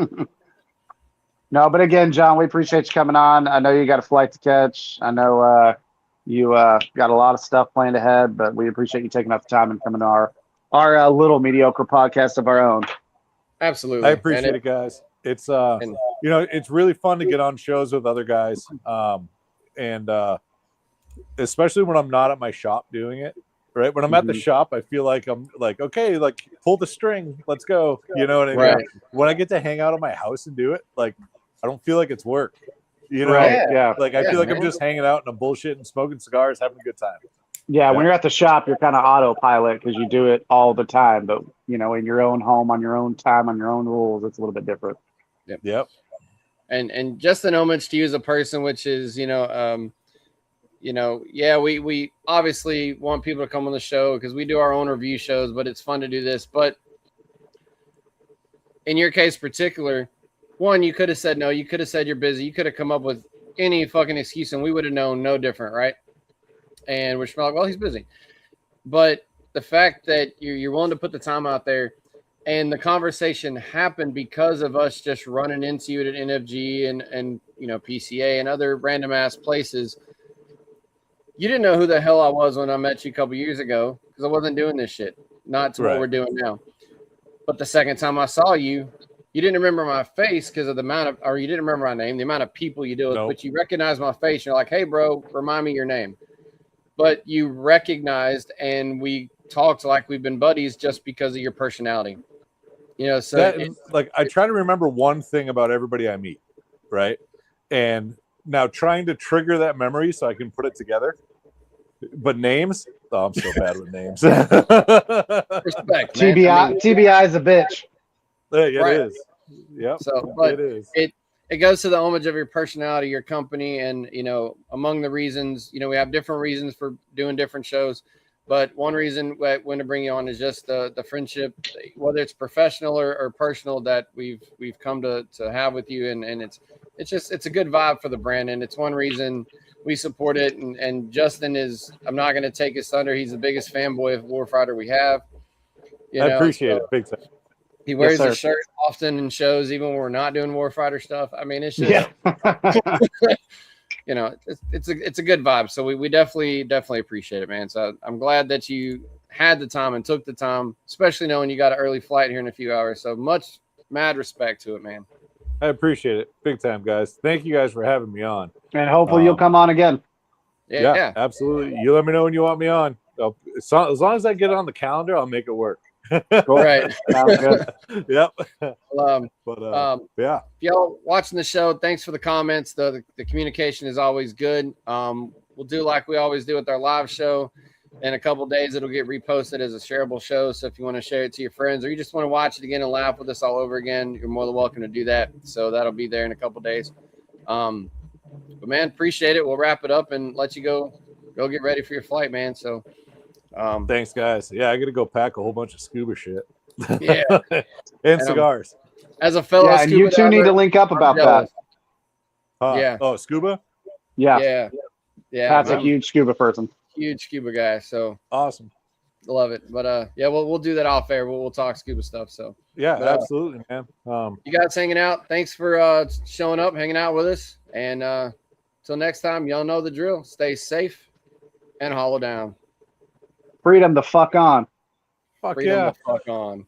No, but again, John, we appreciate you coming on. I know you got a flight to catch. I know you got a lot of stuff planned ahead, but we appreciate you taking up the time and coming to our little mediocre podcast of our own. Absolutely. I appreciate it, guys. It's you know, it's really fun to get on shows with other guys. and especially when I'm not at my shop doing it. Right when I'm at the shop, I feel like I'm like, okay, like pull the string, let's go. You know what I mean? Right. When I get to hang out at my house and do it, like I don't feel like it's work. You know, Right, yeah. Like I feel like man. I'm just hanging out and I'm bullshitting, smoking cigars, having a good time. Yeah, when you're at the shop, you're kind of autopilot because you do it all the time. But you know, in your own home, on your own time, on your own rules, it's a little bit different. Yep. And just an homage to you as a person, which is, yeah, we obviously want people to come on the show because we do our own review shows, but it's fun to do this. But in your case particular, one, you could have said no, you could have said you're busy, you could have come up with any fucking excuse and we would have known no different, right? And we're like, well, he's busy. But the fact that you're willing to put the time out there and the conversation happened because of us just running into you at NFG and PCA and other random ass places. You didn't know who the hell I was when I met you a couple years ago because I wasn't doing this shit. Not to what we're doing now. But the second time I saw you, you didn't remember my face because of the amount of, or you didn't remember my name, the amount of people you deal with, but you recognized my face. And you're like, hey, bro, remind me your name. But you recognized and we talked like we've been buddies just because of your personality. So I try to remember one thing about everybody I meet, right? And now trying to trigger that memory so I can put it together. But names, I'm so bad with names. Respect, man. TBI is a bitch. Yeah, it is. Yep. So, but it is. It goes to the homage of your personality, your company, and among the reasons, we have different reasons for doing different shows. But one reason when to bring you on is just the friendship, whether it's professional or personal, that we've come to have with you, and it's a good vibe for the brand, and it's one reason we support it. And Justin is, I'm not going to take his thunder. He's the biggest fanboy of Warfighter we have. I appreciate it big time. He wears a shirt often in shows, even when we're not doing Warfighter stuff. I mean, it's just, it's a good vibe. So we definitely appreciate it, man. So I'm glad that you had the time and took the time, especially knowing you got an early flight here in a few hours. So much mad respect to it, man. I appreciate it big time, guys. Thank you guys for having me on. And hopefully you'll come on again. Yeah, absolutely. You let me know when you want me on. As long as I get it on the calendar, I'll make it work. Cool. Right. Sounds good. Yep. If y'all watching the show, thanks for the comments. The communication is always good. We'll do like we always do with our live show. In a couple of days, it'll get reposted as a shareable show. So if you want to share it to your friends or you just want to watch it again and laugh with us all over again, you're more than welcome to do that. So that'll be there in a couple of days. But man, appreciate it. We'll wrap it up and let you go get ready for your flight, man. So thanks, guys. Yeah, I got to go pack a whole bunch of scuba shit. Yeah. and cigars. As a fellow and you two need to link up about that. Yeah. Oh, scuba? Yeah. Pat's a huge scuba person. Huge scuba guy. So awesome. Love it. But we'll do that off air. We'll talk scuba stuff. So absolutely, man. You guys hanging out. Thanks for showing up, hanging out with us. And till next time, y'all know the drill. Stay safe and hollow down. Freedom the fuck on. Fuck Freedom yeah. the fuck on.